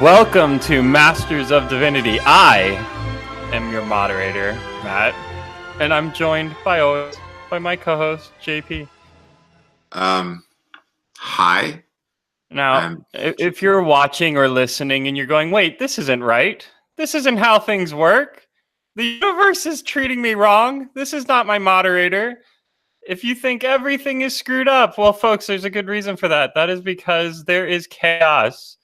Welcome to Masters of Divinity. I am your moderator, Matt, and I'm joined by my co-host, JP. Hi. Now, if you're watching or listening and you're going, wait, this isn't right. This isn't how things work. The universe is treating me wrong. This is not my moderator. If you think everything is screwed up, well, folks, there's a good reason for that. That is because there is chaos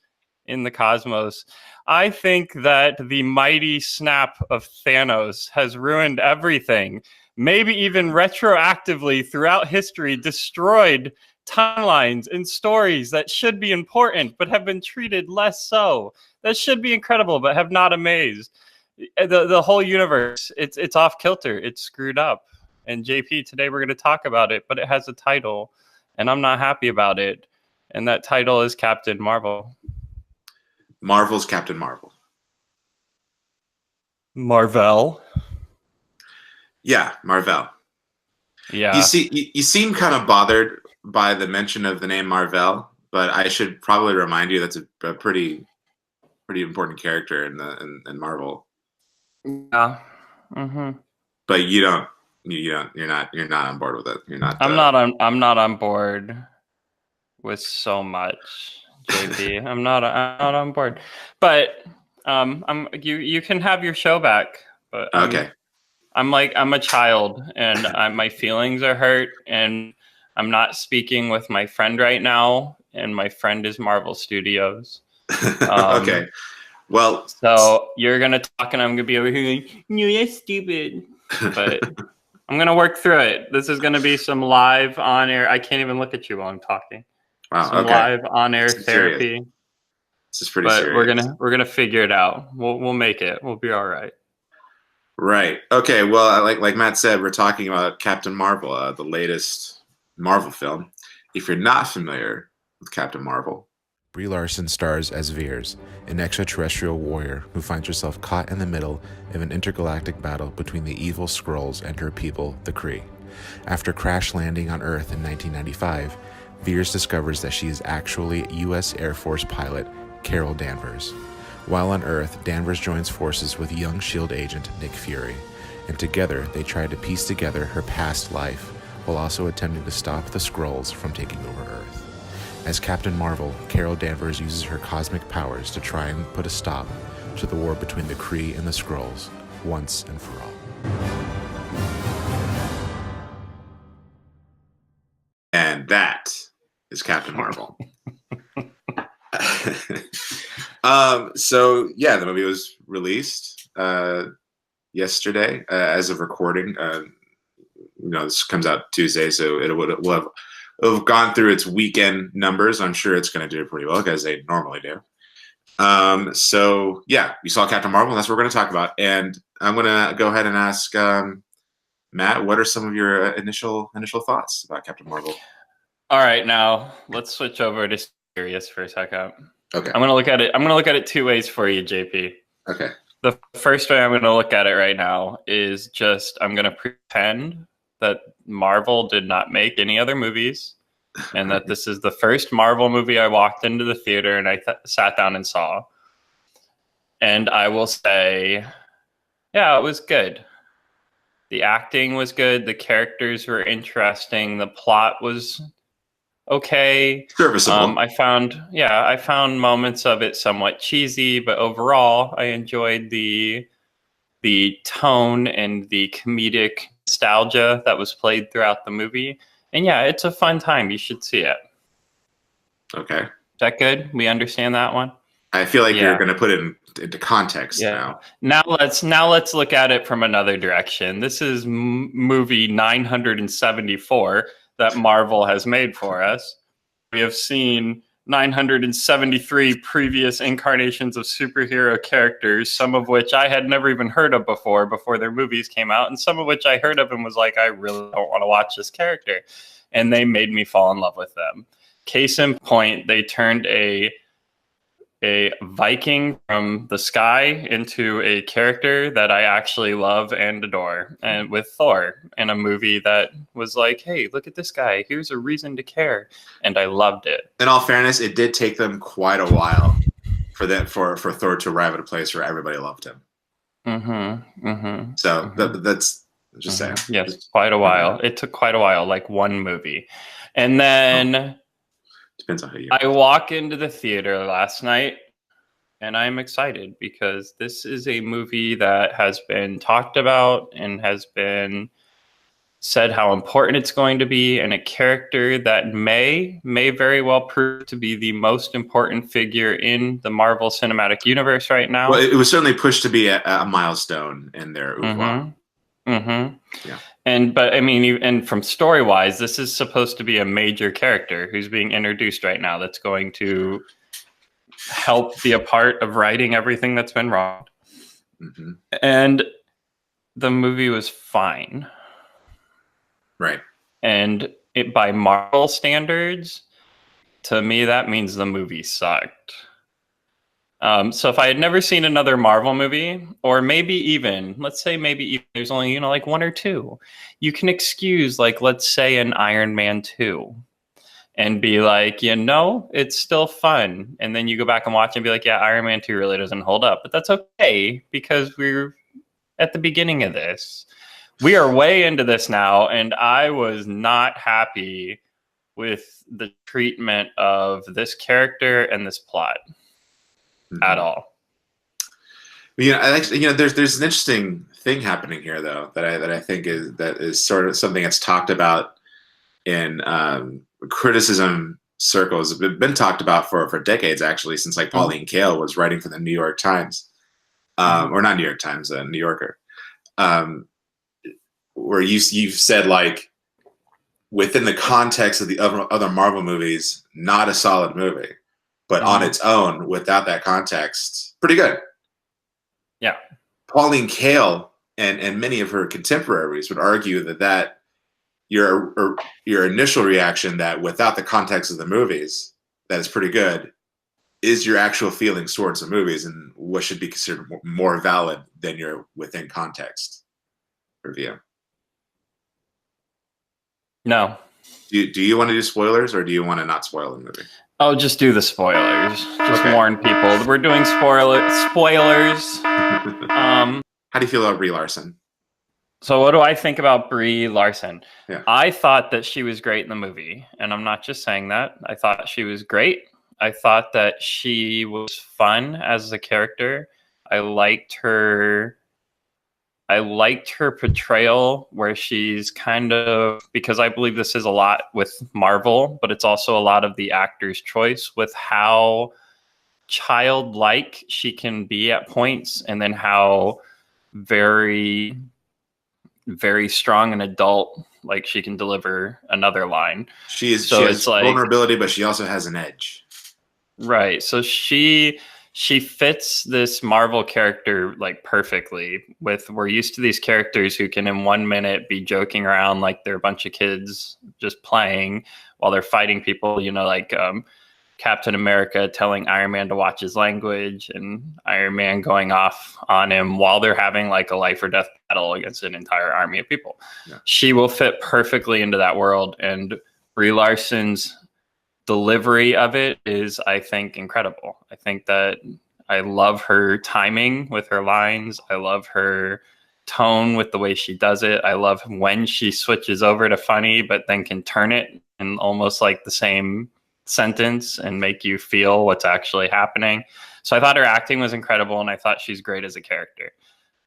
in the cosmos. I think that the mighty snap of Thanos has ruined everything. Maybe even retroactively throughout history destroyed timelines and stories that should be important but have been treated less so. That should be incredible but have not amazed. The whole universe, it's off kilter. It's screwed up. And JP, today we're going to talk about it, but it has a title, and I'm not happy about it. And that title is Captain Marvel. Marvel's Captain Marvel. Marvel. Yeah, Marvel. Yeah. You seem kind of bothered by the mention of the name Marvel, but I should probably remind you that's a pretty important character in Marvel. Yeah. Mm-hmm. But you're not on board with it. You're not. I'm not on board with so much, JP. I'm not on board. But you can have your show back. But okay. I'm a child, and my feelings are hurt, and I'm not speaking with my friend right now, and my friend is Marvel Studios. Okay. Well, so you're gonna talk, and I'm gonna be over here going, "No, that's stupid." But I'm gonna work through it. This is gonna be some live on air. I can't even look at you while I'm talking. Wow. Some live on air therapy. Serious. This is pretty serious. But we're gonna figure it out. We'll make it. We'll be all right. Right. Okay. Well, like Matt said, we're talking about Captain Marvel, the latest Marvel film. If you're not familiar with Captain Marvel, Brie Larson stars as Veers, an extraterrestrial warrior who finds herself caught in the middle of an intergalactic battle between the evil Skrulls and her people, the Kree. After crash landing on Earth in 1995, Veers discovers that she is actually U.S. Air Force pilot Carol Danvers. While on Earth, Danvers joins forces with young S.H.I.E.L.D. agent Nick Fury, and together they try to piece together her past life while also attempting to stop the Skrulls from taking over Earth. As Captain Marvel, Carol Danvers uses her cosmic powers to try and put a stop to the war between the Kree and the Skrulls, once and for all. And that is Captain Marvel. So yeah, the movie was released yesterday as of recording. This comes out Tuesday, so will have gone through its weekend numbers. I'm sure it's going to do pretty well, as they normally do. So yeah, you saw Captain Marvel. That's what we're going to talk about, and I'm going to go ahead and ask Matt, what are some of your initial thoughts about Captain Marvel? All right, now let's switch over to serious for a second. Okay. I'm going to look at it two ways for you, JP. Okay. The first way I'm going to look at it right now is just I'm going to pretend that Marvel did not make any other movies, and that this is the first Marvel movie I walked into the theater and I sat down and saw. And I will say, yeah, it was good. The acting was good. The characters were interesting. The plot was okay. Serviceable. I found moments of it somewhat cheesy, but overall I enjoyed the tone and the comedic nostalgia that was played throughout the movie. And yeah, it's a fun time. You should see it. Okay. Is that good? We understand that one? I feel like you're going to put it into context now. Now let's look at it from another direction. This is movie 974 that Marvel has made for us. We have seen 973 previous incarnations of superhero characters, some of which I had never even heard of before their movies came out, and some of which I heard of and was like, I really don't want to watch this character. And they made me fall in love with them. Case in point, they turned a Viking from the sky into a character that I actually love and adore, and with Thor, in a movie that was like, hey, look at this guy, here's a reason to care, and I loved it. In all fairness, it did take them quite a while for Thor to arrive at a place where everybody loved him. So that's just saying. Yes, quite a while. It took quite a while, like one movie, and then depends on who you. I walk into the theater last night, and I'm excited because this is a movie that has been talked about and has been said how important it's going to be, and a character that may very well prove to be the most important figure in the Marvel Cinematic Universe right now. Well, it was certainly pushed to be a milestone in their ouvre. Yeah. But I mean, and from story wise, this is supposed to be a major character who's being introduced right now that's going to help be a part of righting everything that's been wrong. And the movie was fine. Right. And by Marvel standards, to me, that means the movie sucked. So if I had never seen another Marvel movie, or maybe even, let's say there's only, like one or two, you can excuse, like, let's say an Iron Man 2 and be like, it's still fun. And then you go back and watch and be like, yeah, Iron Man 2 really doesn't hold up. But that's okay because we're at the beginning of this. We are way into this now, and I was not happy with the treatment of this character and this plot at all. There's an interesting thing happening here, though, that I think is sort of something that's talked about in criticism circles. It's been talked about for decades, actually, since like Pauline Kael was writing for the New York Times, or not New York Times, New Yorker. Where you've said, like, within the context of the other Marvel movies, not a solid movie, but on its own, without that context, pretty good. Yeah. Pauline Kael and many of her contemporaries would argue that your initial reaction that without the context of the movies, that is pretty good, is your actual feelings towards the movies and what should be considered more valid than your within context review. No. Do you want to do spoilers, or do you want to not spoil the movie? Oh, just do the spoilers. Just warn people. We're doing spoilers. How do you feel about Brie Larson? So what do I think about Brie Larson? Yeah. I thought that she was great in the movie, and I'm not just saying that. I thought she was great. I thought that she was fun as a character. I liked her portrayal where she's kind of, because I believe this is a lot with Marvel, but it's also a lot of the actor's choice with how childlike she can be at points, and then how very, very strong and adult, like, she can deliver another line. She has vulnerability, but she also has an edge. Right. So she fits this Marvel character like perfectly. We're used to these characters who can in 1 minute be joking around like they're a bunch of kids just playing while they're fighting people, like Captain America telling Iron Man to watch his language, and Iron Man going off on him while they're having like a life or death battle against an entire army of people. Yeah. She will fit perfectly into that world, and Brie Larson's delivery of it is, I think, incredible. I think that I love her timing with her lines. I love her tone with the way she does it. I love when she switches over to funny, but then can turn it in almost like the same sentence and make you feel what's actually happening. So I thought her acting was incredible, and I thought she's great as a character.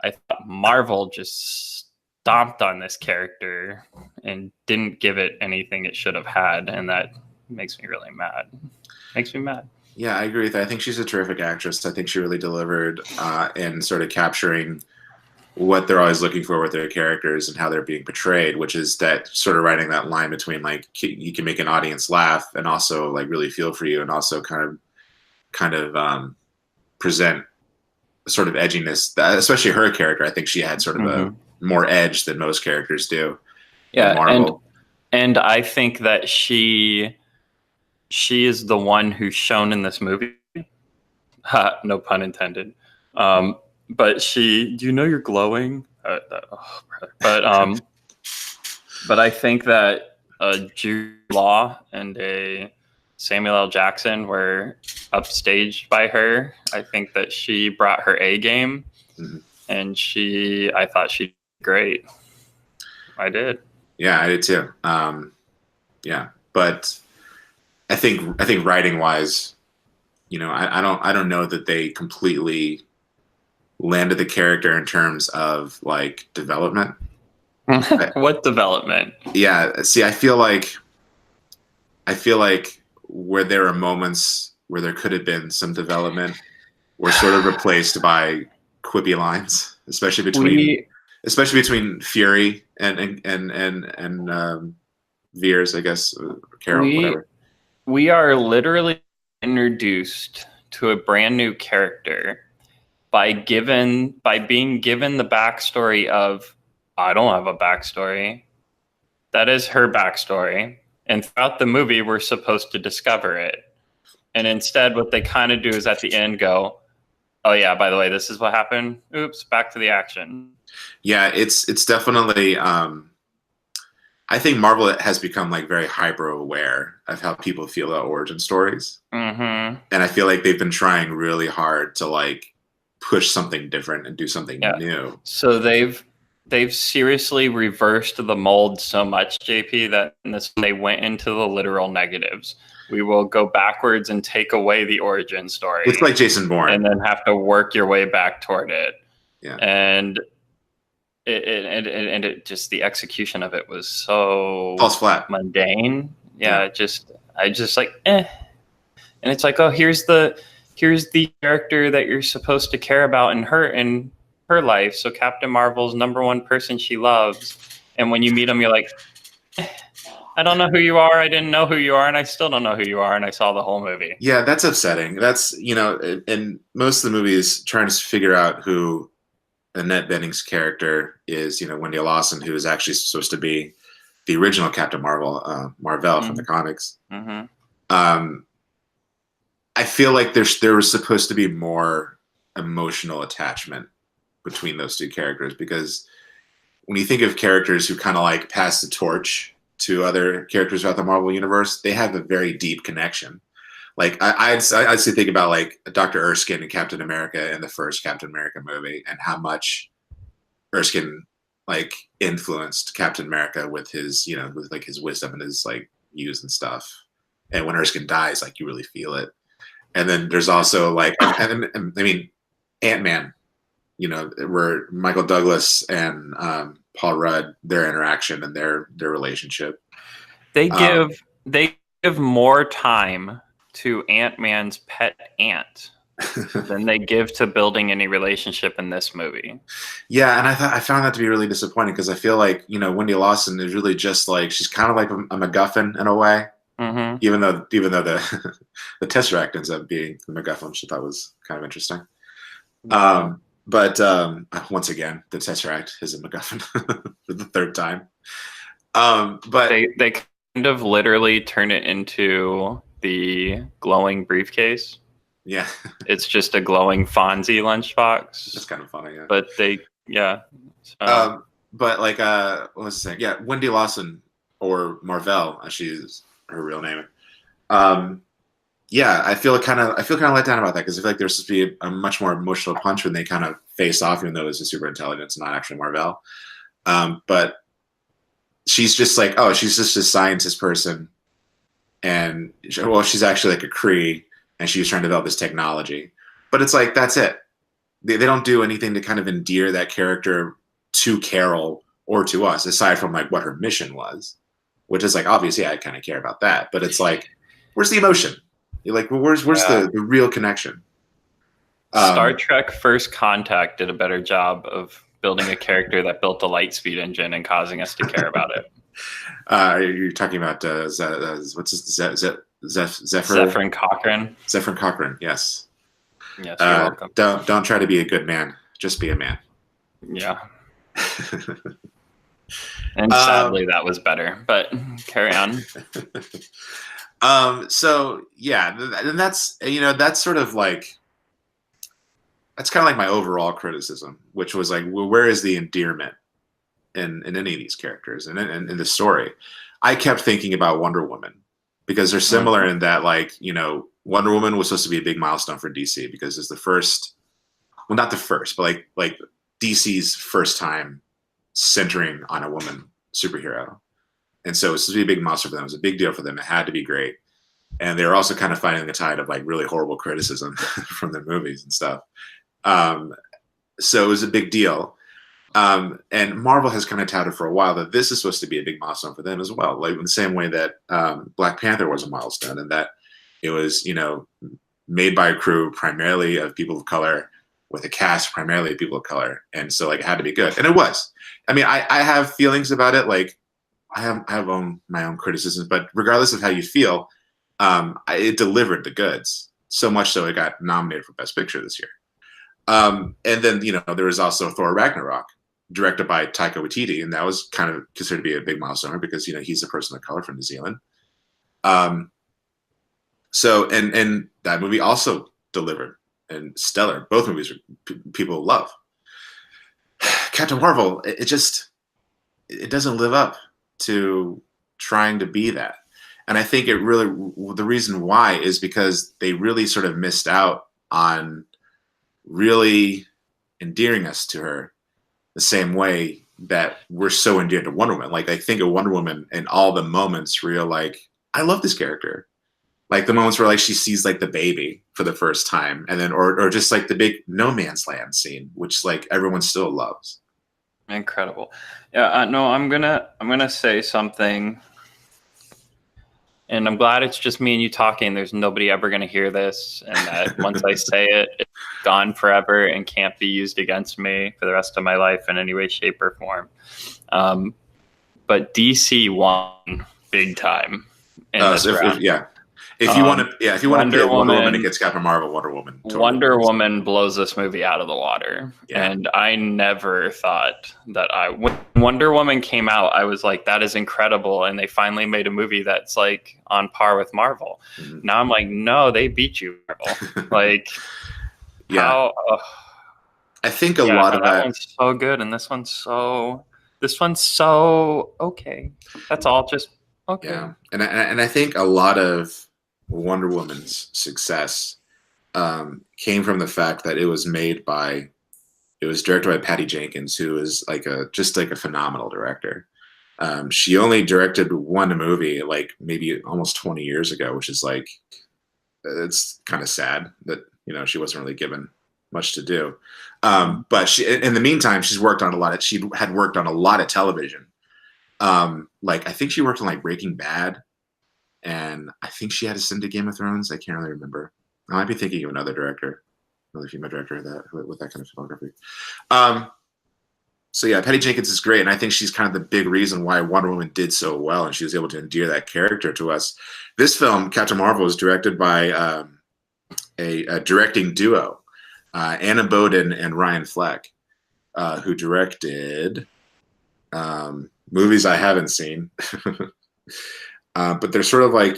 I thought Marvel just stomped on this character and didn't give it anything it should have had, and that makes me really mad. Makes me mad. Yeah, I agree with that. I think she's a terrific actress. I think she really delivered in sort of capturing what they're always looking for with their characters and how they're being portrayed, which is that sort of writing that line between like you can make an audience laugh and also like really feel for you, and also kind of present a sort of edginess. Especially her character, I think she had sort of a more edge than most characters do. Yeah, and I think that she is the one who's shown in this movie. No pun intended. But you're glowing. But I think that a Jude Law and a Samuel L. Jackson were upstaged by her. I think that she brought her A game, and I thought she did great. I did. Yeah, I did too. Yeah, but I think writing wise, I don't know that they completely landed the character in terms of like development. What development? Yeah, see, I feel like where there are moments where there could have been some development were sort of replaced by quippy lines, especially between Fury and Veers, I guess, Carol, whatever. We are literally introduced to a brand new character by being given the backstory of, I don't have a backstory. That is her backstory. And throughout the movie, we're supposed to discover it. And instead, what they kind of do is at the end go, oh yeah, by the way, this is what happened. Oops, back to the action. Yeah, it's definitely, I think Marvel has become like very hyper aware of how people feel about origin stories. Mm-hmm. And I feel like they've been trying really hard to like push something different and do something new. So they've seriously reversed the mold so much, JP, that in this they went into the literal negatives. We will go backwards and take away the origin story. It's like Jason Bourne, and then have to work your way back toward it. Yeah, and it just, the execution of it was so falls flat, mundane. I just like and it's like, oh, here's the character that you're supposed to care about in her life. So Captain Marvel's #1 person she loves, and when you meet him, you're like, I don't know who you are. I didn't know who you are, and I still don't know who you are. And I saw the whole movie. Yeah, that's upsetting. That's, in most of the movies, trying to figure out who Annette Bening's character is. Wendy Lawson, who is actually supposed to be the original Captain Marvel, Marvel from the comics. Mm-hmm. I feel like there was supposed to be more emotional attachment between those two characters, because when you think of characters who kind of like pass the torch to other characters throughout the Marvel universe, they have a very deep connection. Like I'd say think about like Dr. Erskine and Captain America in the first Captain America movie, and how much Erskine like influenced Captain America with his, with like his wisdom and his like views and stuff. And when Erskine dies, like you really feel it. And then there's also like, I mean, Ant-Man, where Michael Douglas and Paul Rudd, their interaction and their relationship. They give more time to Ant-Man's pet ant than they give to building any relationship in this movie. Yeah, and I found that to be really disappointing, because I feel like, Wendy Lawson is really just like, she's kind of like a MacGuffin in a way. Mm-hmm. Even though the the Tesseract ends up being the MacGuffin, which I thought was kind of interesting. But once again, the Tesseract is a MacGuffin for the third time. But they kind of literally turn it into the glowing briefcase. Yeah, it's just a glowing Fonzie lunchbox. That's kind of funny. Yeah, but but like what was I saying? Yeah, Wendy Lawson, or Marvel, as she's her real name. Yeah, I feel kind of let down about that, because I feel like there's supposed to be a much more emotional punch when they kind of face off, even though it's a super intelligence, not actually Marvel. But she's just like, oh, she's just a scientist person, and she's actually like a Kree, and she was trying to develop this technology. But it's like, that's it. They don't do anything to kind of endear that character to Carol or to us, aside from like what her mission was, which is like, obviously I kind of care about that, but it's like, where's the emotion? You're like, well, where's the real connection? Star Trek First Contact did a better job of building a character that built a light speed engine and causing us to care about it. You're talking about what's his Zephyrin Cochrane. Zephyrin Cochrane, yes. Yes, you're welcome. Don't try to be a good man. Just be a man. Yeah. And sadly, that was better. But carry on. So yeah, and that's sort of like, that's kind of like my overall criticism, which was like, well, where is the endearment in any of these characters and in the story? I kept thinking about Wonder Woman, because they're similar in that, like, you know, Wonder Woman was supposed to be a big milestone for DC because it's the first, well, not the first, but like DC's first time centering on a woman superhero. And so it's supposed to be a big milestone for them. It was a big deal for them. It had to be great. And they were also kind of fighting the tide of like really horrible criticism from their movies and stuff. So it was a big deal. And Marvel has kind of touted for a while that this is supposed to be a big milestone for them as well. Like in the same way that Black Panther was a milestone, and that it was, you know, made by a crew primarily of people of color with a cast primarily of people of color. And so like it had to be good. And it was. I mean, I have feelings about it. Like I have my own criticisms, but regardless of how you feel, it delivered the goods. So much so it got nominated for Best Picture this year. And then, you know, there was also Thor Ragnarok, directed by Taika Waititi, and that was kind of considered to be a big milestone because, you know, he's a person of color from New Zealand. So and that movie also delivered and stellar. Both movies are people love. Captain Marvel, it doesn't live up to trying to be that. And I think the reason why is because they really sort of missed out on really endearing us to her the same way that we're so endeared to Wonder Woman. Like I think of Wonder Woman and all the moments where you're like, I love this character. Like the moments where like she sees like the baby for the first time, and then or just like the big no man's land scene, which like everyone still loves. Incredible. Yeah, no, I'm gonna say something, and I'm glad it's just me and you talking. There's nobody ever gonna hear this, and that once I say it, it's gone forever and can't be used against me for the rest of my life in any way, shape, or form. But DC won big time in this round. If you want to pick Wonder Woman against Captain Marvel, Wonder Woman. Totally Wonder Woman blows this movie out of the water. Yeah. And I never thought that when Wonder Woman came out, I was like, that is incredible. And they finally made a movie that's like on par with Marvel. Mm-hmm. Now I'm like, no, they beat you, Marvel. Like, yeah. I think a lot of that one's so good, and this one's so okay. That's all, just okay. Yeah. And I think a lot of Wonder Woman's success came from the fact that it was directed by Patty Jenkins, who is like just a phenomenal director. She only directed one movie like maybe almost 20 years ago, which is like, it's kind of sad that, you know, she wasn't really given much to do. But she, in the meantime, she had worked on a lot of television. Like I think she worked on like Breaking Bad. And I think she had a stint to Game of Thrones. I can't really remember. I might be thinking of another female director with that kind of filmography. So yeah, Patty Jenkins is great, and I think she's kind of the big reason why Wonder Woman did so well, and she was able to endear that character to us. This film, Captain Marvel, was directed by a directing duo, Anna Boden and Ryan Fleck, who directed movies I haven't seen. But they're sort of like,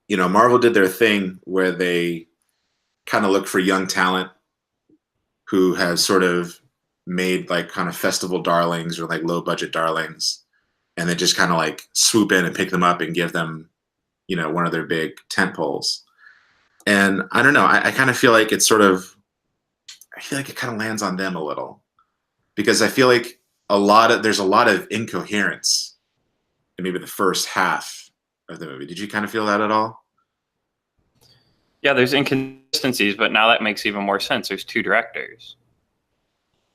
you know, Marvel did their thing where they kind of look for young talent who have sort of made like kind of festival darlings or like low budget darlings, and then just kind of like swoop in and pick them up and give them, you know, one of their big tent poles. And I don't know, I kind of feel like it kind of lands on them a little, because I feel like there's a lot of incoherence in maybe the first half of the movie. Did you kind of feel that at all? Yeah, there's inconsistencies, but now that makes even more sense. There's two directors.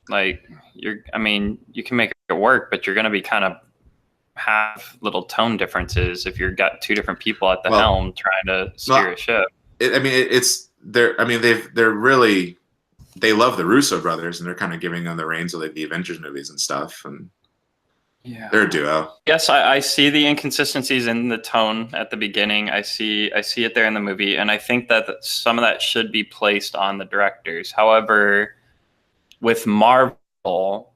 Like you can make it work, but you're going to be kind of have little tone differences if you've got two different people at the helm trying to steer a ship. They love the Russo brothers, and they're kind of giving them the reins of like the Avengers movies and stuff. And yeah, they're a duo. Yes, I see the inconsistencies in the tone at the beginning. I see it there in the movie, and I think that some of that should be placed on the directors. However, with Marvel,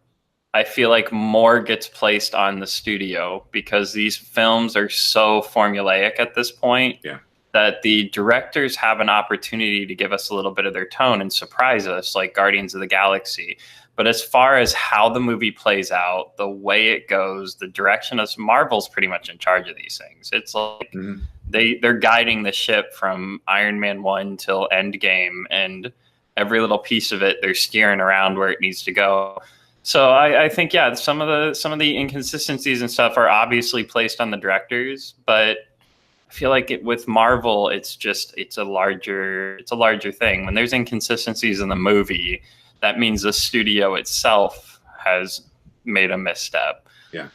I feel like more gets placed on the studio because these films are so formulaic at this point. Yeah. that the directors have an opportunity to give us a little bit of their tone and surprise us, like Guardians of the Galaxy. But as far as how the movie plays out, the way it goes, the direction of Marvel's pretty much in charge of these things. It's like they're guiding the ship from Iron Man 1 till Endgame, and every little piece of it they're steering around where it needs to go. So I think, yeah, some of the inconsistencies and stuff are obviously placed on the directors, but I feel like with Marvel, it's a larger thing. When there's inconsistencies in the movie, that means the studio itself has made a misstep. Yeah.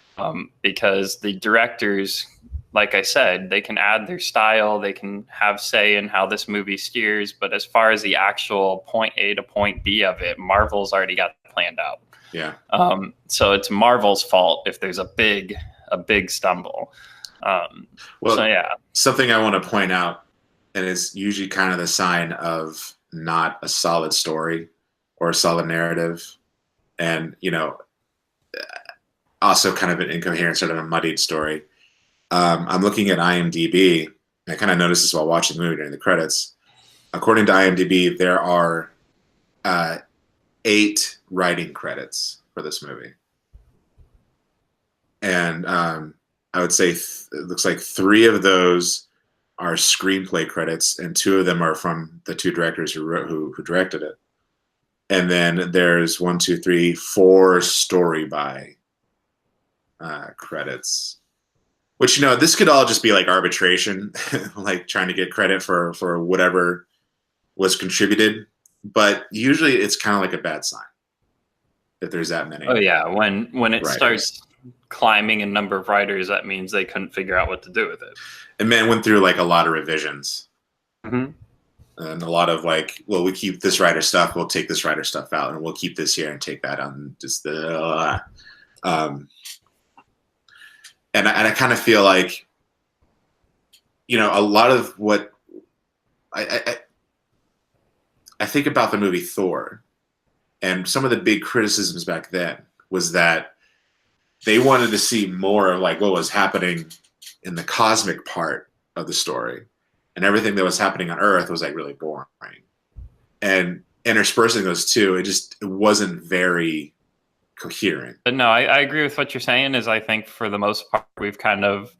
Because the directors, like I said, they can add their style, they can have say in how this movie steers, but as far as the actual point A to point B of it, Marvel's already got it planned out. Yeah. So it's Marvel's fault if there's a big stumble. Well, so yeah. Something I want to point out, and it's usually kind of the sign of not a solid story or a solid narrative, and also kind of an incoherent, sort of a muddied story. I'm looking at IMDb, and I kind of noticed this while watching the movie during the credits. According to IMDb, there are 8 writing credits for this movie, and I would say it looks like 3 of those are screenplay credits, and 2 of them are from the 2 directors who directed it. And then there's 1, 2, 3, 4 story by credits. Which, this could all just be like arbitration, like trying to get credit for whatever was contributed. But usually it's kind of like a bad sign if there's that many. Oh yeah, when it writers. Starts climbing in number of writers, that means they couldn't figure out what to do with it. And man, went through like a lot of revisions. Mm-hmm. And a lot of like, well, we keep this writer stuff, we'll take this writer stuff out, and we'll keep this here and take that out, and just and I kind of feel like, a lot of what I think about the movie Thor, and some of the big criticisms back then was that they wanted to see more of like what was happening in the cosmic part of the story, and everything that was happening on Earth was like really boring. And interspersing those two, it wasn't very coherent. But no, I agree with what you're saying. Is I think for the most part we've kind of,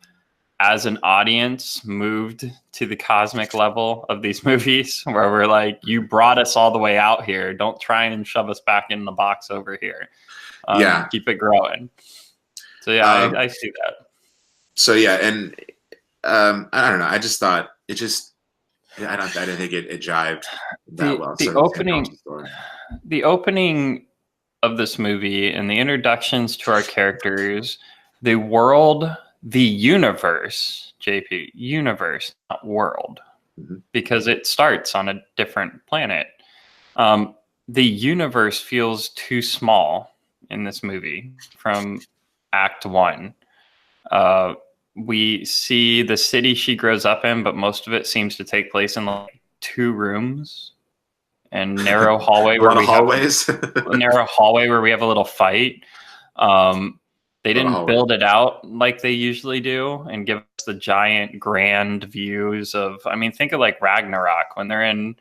as an audience, moved to the cosmic level of these movies, where we're like, you brought us all the way out here, don't try and shove us back in the box over here. Keep it growing. So yeah, I see that. So yeah, and I don't know, I just thought it just, I didn't think it jived that well. The opening of this movie and the introductions to our characters, the world, the universe, JP, universe, not world, because it starts on a different planet. The universe feels too small in this movie from Act 1. We see the city she grows up in, but most of it seems to take place in like 2 rooms and narrow hallway. Narrow hallway where we have a little fight. They didn't build it out like they usually do and give us the giant grand views of, think of like Ragnarok when they're in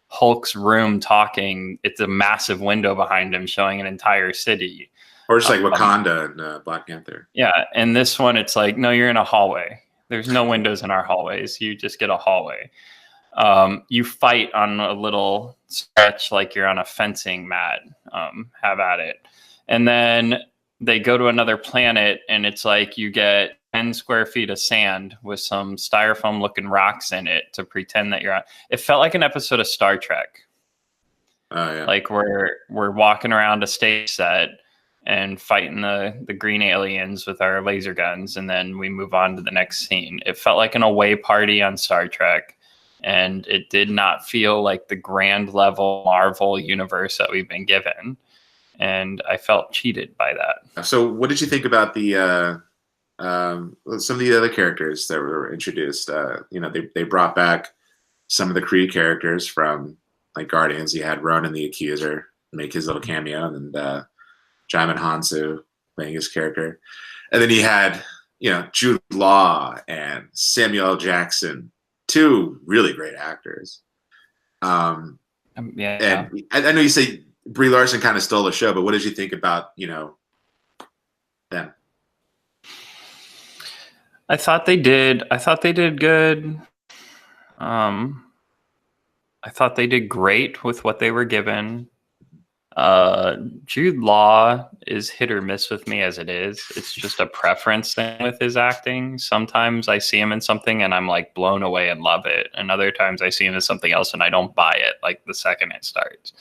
Hulk's room talking. It's a massive window behind him showing an entire city. Or just like Wakanda and Black Panther. Yeah, and this one, it's like, no, you're in a hallway. There's no windows in our hallways. You just get a hallway. You fight on a little stretch like you're on a fencing mat. Have at it. And then they go to another planet, and it's like you get 10 square feet of sand with some styrofoam-looking rocks in it to pretend that you're on. It felt like an episode of Star Trek. Oh, yeah. Like we're walking around a stage set and fighting the green aliens with our laser guns, and then we move on to the next scene. It felt like an away party on Star Trek, and it did not feel like the grand level Marvel universe that we've been given. And I felt cheated by that. So what did you think about the some of the other characters that were introduced? They brought back some of the Kree characters from like Guardians. You had Ronan the Accuser make his little cameo, and Jaimin Hansu playing his character. And then he had, Jude Law and Samuel L. Jackson two really great actors. Yeah. And I know you say Brie Larson kind of stole the show, but what did you think about, them? I thought they did good. I thought they did great with what they were given. Jude Law is hit or miss with me as it is. It's just a preference thing with his acting. Sometimes I see him in something and I'm like blown away and love it. And other times I see him in something else and I don't buy it like the second it starts.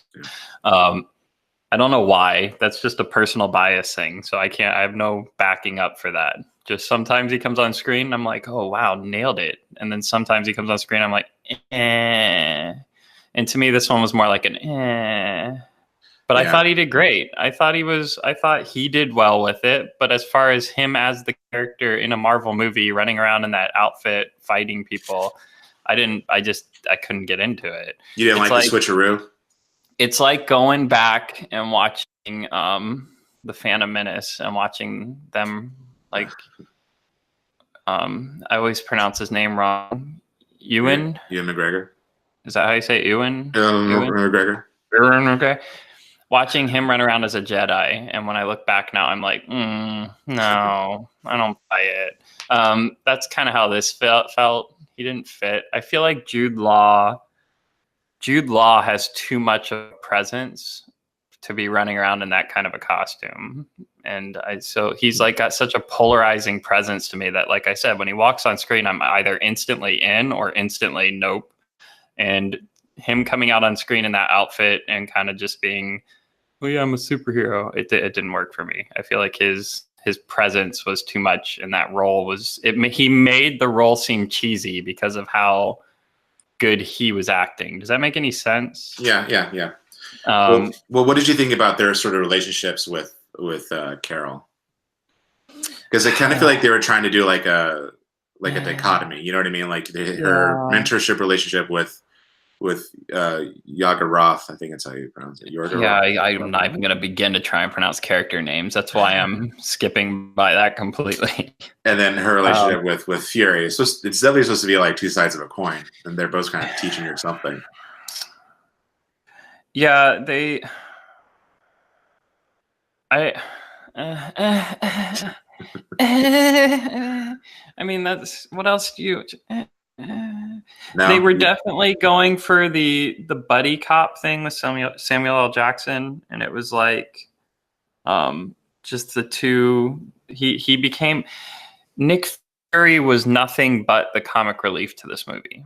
I don't know why. That's just a personal bias thing. So I have no backing up for that. Just sometimes he comes on screen and I'm like, oh wow, nailed it. And then sometimes he comes on screen and I'm like, eh. And to me, this one was more like an eh. But I thought he did great. I thought he did well with it. But as far as him as the character in a Marvel movie running around in that outfit fighting people, I couldn't get into it. You didn't like the switcheroo? It's like going back and watching the Phantom Menace and watching them like I always pronounce his name wrong. Ewan McGregor. Is that how you say it? Ewan McGregor. Okay. Watching him run around as a Jedi, and when I look back now, I'm like, no, I don't buy it. That's kind of how this felt. He didn't fit. I feel like Jude Law has too much of a presence to be running around in that kind of a costume. And so he's like got such a polarizing presence to me that, like I said, when he walks on screen, I'm either instantly in or instantly nope. And him coming out on screen in that outfit and kind of just being, well, yeah, I'm a superhero. It didn't work for me. I feel like his presence was too much, and that role he made the role seem cheesy because of how good he was acting. Does that make any sense? Yeah. Well, what did you think about their sort of relationships with Carol? Because I kind of feel like they were trying to do like a dichotomy. You know what I mean? Like her mentorship relationship with Yaga Roth, I think that's how you pronounce it. I'm not even going to begin to try and pronounce character names. That's why I'm skipping by that completely. And then her relationship with Fury. It's definitely supposed to be like two sides of a coin, and they're both kind of teaching her something. Yeah, I mean, that's what else do you? No, they were definitely going for the buddy cop thing with Samuel L. Jackson, and it was like, just the two. He became Nick Fury was nothing but the comic relief to this movie.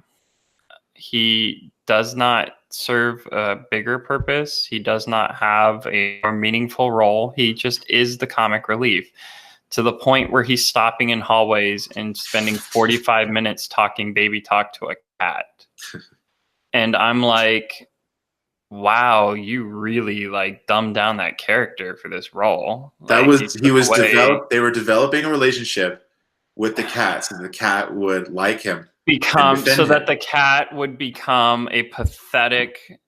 He does not serve a bigger purpose. He does not have a more meaningful role. He just is the comic relief. To the point where he's stopping in hallways and spending 45 minutes talking baby talk to a cat. And I'm like, wow, you really like dumbed down that character for this role. They were developing a relationship with the cat, so the cat would like him. That the cat would become a pathetic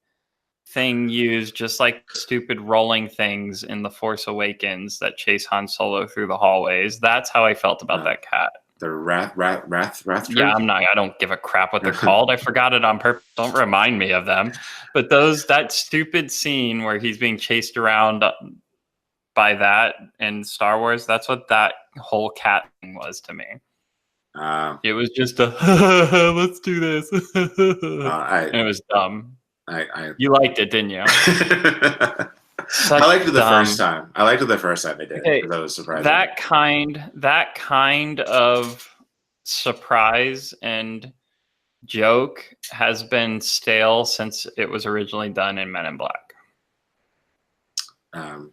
thing used just like stupid rolling things in The Force Awakens that chase Han Solo through the hallways. That's how I felt about that cat. The wrath. Yeah, I don't give a crap what they're called. I forgot it on purpose. Don't remind me of them. But that stupid scene where he's being chased around by that in Star Wars, that's what that whole cat thing was to me. It was just a let's do this. And it was dumb. You liked it, didn't you? I liked it the first time. I liked it the first time they did. Okay, that was surprising. That kind of surprise and joke has been stale since it was originally done in Men in Black.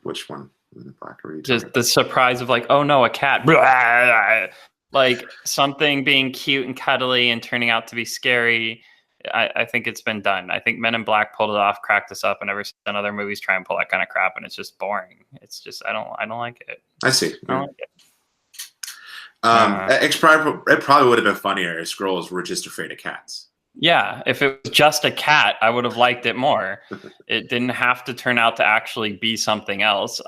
Which one? Men in Black? Just the surprise of like, oh no, a cat. Like something being cute and cuddly and turning out to be scary. I think it's been done. I think Men in Black pulled it off, cracked us up, and ever since then other movies try and pull that kind of crap, and it's just boring. It's just I don't like it. I see. I don't like it. It probably would have been funnier if Skrulls were just afraid of cats. Yeah, if it was just a cat, I would have liked it more. It didn't have to turn out to actually be something else.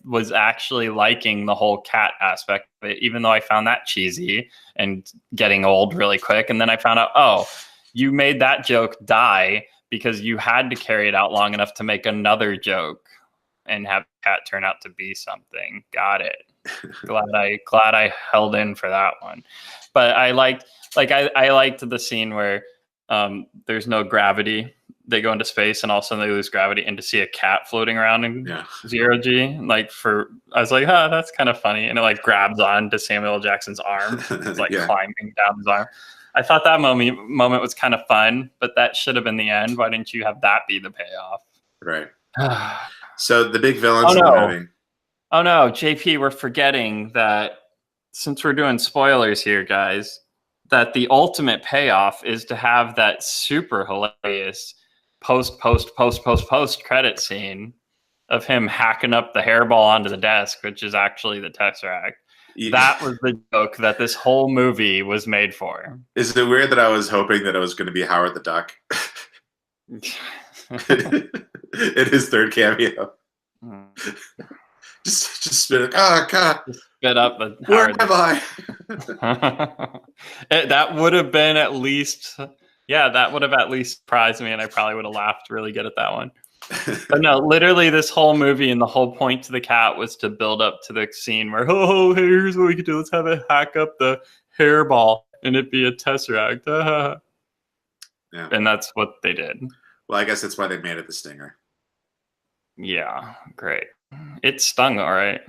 Was actually liking the whole cat aspect of it, even though I found that cheesy and getting old really quick. And then I found out, oh, you made that joke die because you had to carry it out long enough to make another joke and have cat turn out to be something. Got it. glad I held in for that one. But I liked the scene where there's no gravity. They go into space and all of a sudden they lose gravity, and to see a cat floating around in zero G, I was like, that's kind of funny. And it like grabs on to Samuel L. Jackson's arm. It's like climbing down his arm. I thought that moment was kind of fun, but that should have been the end. Why didn't you have that be the payoff? Right. So the big villains in the movie. Oh no, JP, we're forgetting that since we're doing spoilers here, guys, that the ultimate payoff is to have that super hilarious post credit scene of him hacking up the hairball onto the desk, which is actually the Tesseract. Yeah. That was the joke that this whole movie was made for. Is it weird that I was hoping that it was going to be Howard the Duck? In his third cameo. just spit it. God. Just spit up. Where am I? That would have been at least, that would have at least surprised me, and I probably would have laughed really good at that one. But no, literally this whole movie and the whole point to the cat was to build up to the scene where, hey, here's what we could do. Let's have it hack up the hairball and it be a Tesseract. Yeah. And that's what they did. Well, I guess that's why they made it the stinger. Yeah, great. It stung all right.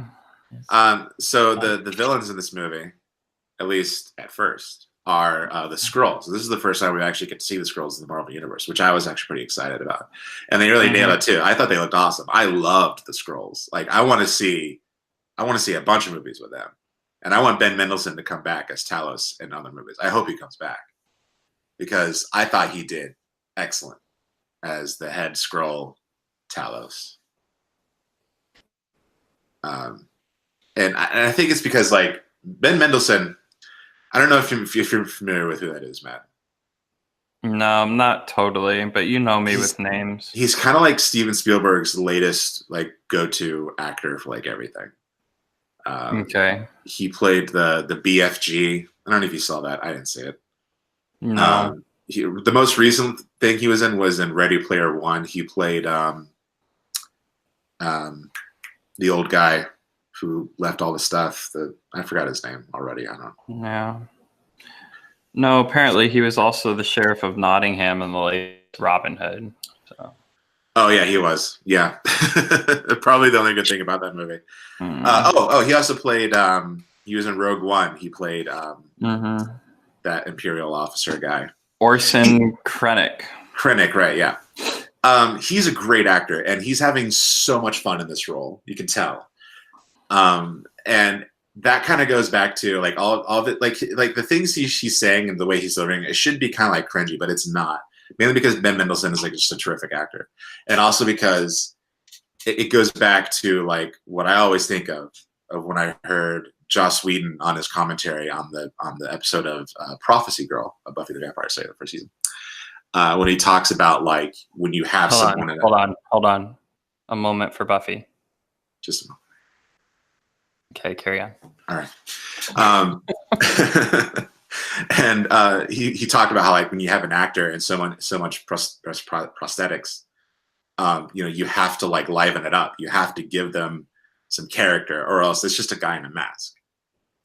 So the villains in this movie, at least at first, are the Skrulls. This is the first time we actually get to see the Skrulls in the Marvel Universe, which I was actually pretty excited about. And they really nailed it too. I thought they looked awesome. I loved the Skrulls. Like I want to see a bunch of movies with them. And I want Ben Mendelsohn to come back as Talos in other movies. I hope he comes back because I thought he did excellent as the head Skrull Talos. And I think it's because like Ben Mendelsohn, I don't know if you're familiar with who that is, Matt. No, I'm not totally, but you know me with names. He's kind of like Steven Spielberg's latest like go-to actor for like everything. Okay. He played the BFG. I don't know if you saw that. I didn't see it. No. The most recent thing he was in Ready Player One. He played the old guy who left all the stuff. I forgot his name already. I don't know. Yeah. No, apparently he was also the sheriff of Nottingham in the late Robin Hood. So. Oh yeah, he was. Yeah, probably the only good thing about that movie. He also played. He was in Rogue One. He played that Imperial officer guy. Orson Krennic. Krennic, right? Yeah. He's a great actor, and he's having so much fun in this role. You can tell. And that kind of goes back to like all of it, like the things he's saying and the way he's delivering. It should be kind of like cringy, but it's not. Mainly because Ben Mendelsohn is like just a terrific actor, and also because it goes back to like what I always think of when I heard Joss Whedon on his commentary on the episode of Prophecy Girl of Buffy the Vampire Slayer, the first season, when he talks about like when you have someone. Hold on, a moment for Buffy. Just a moment. Okay, carry on. All right. And he talked about how like when you have an actor and so much prosthetics, you have to like liven it up. You have to give them some character, or else it's just a guy in a mask.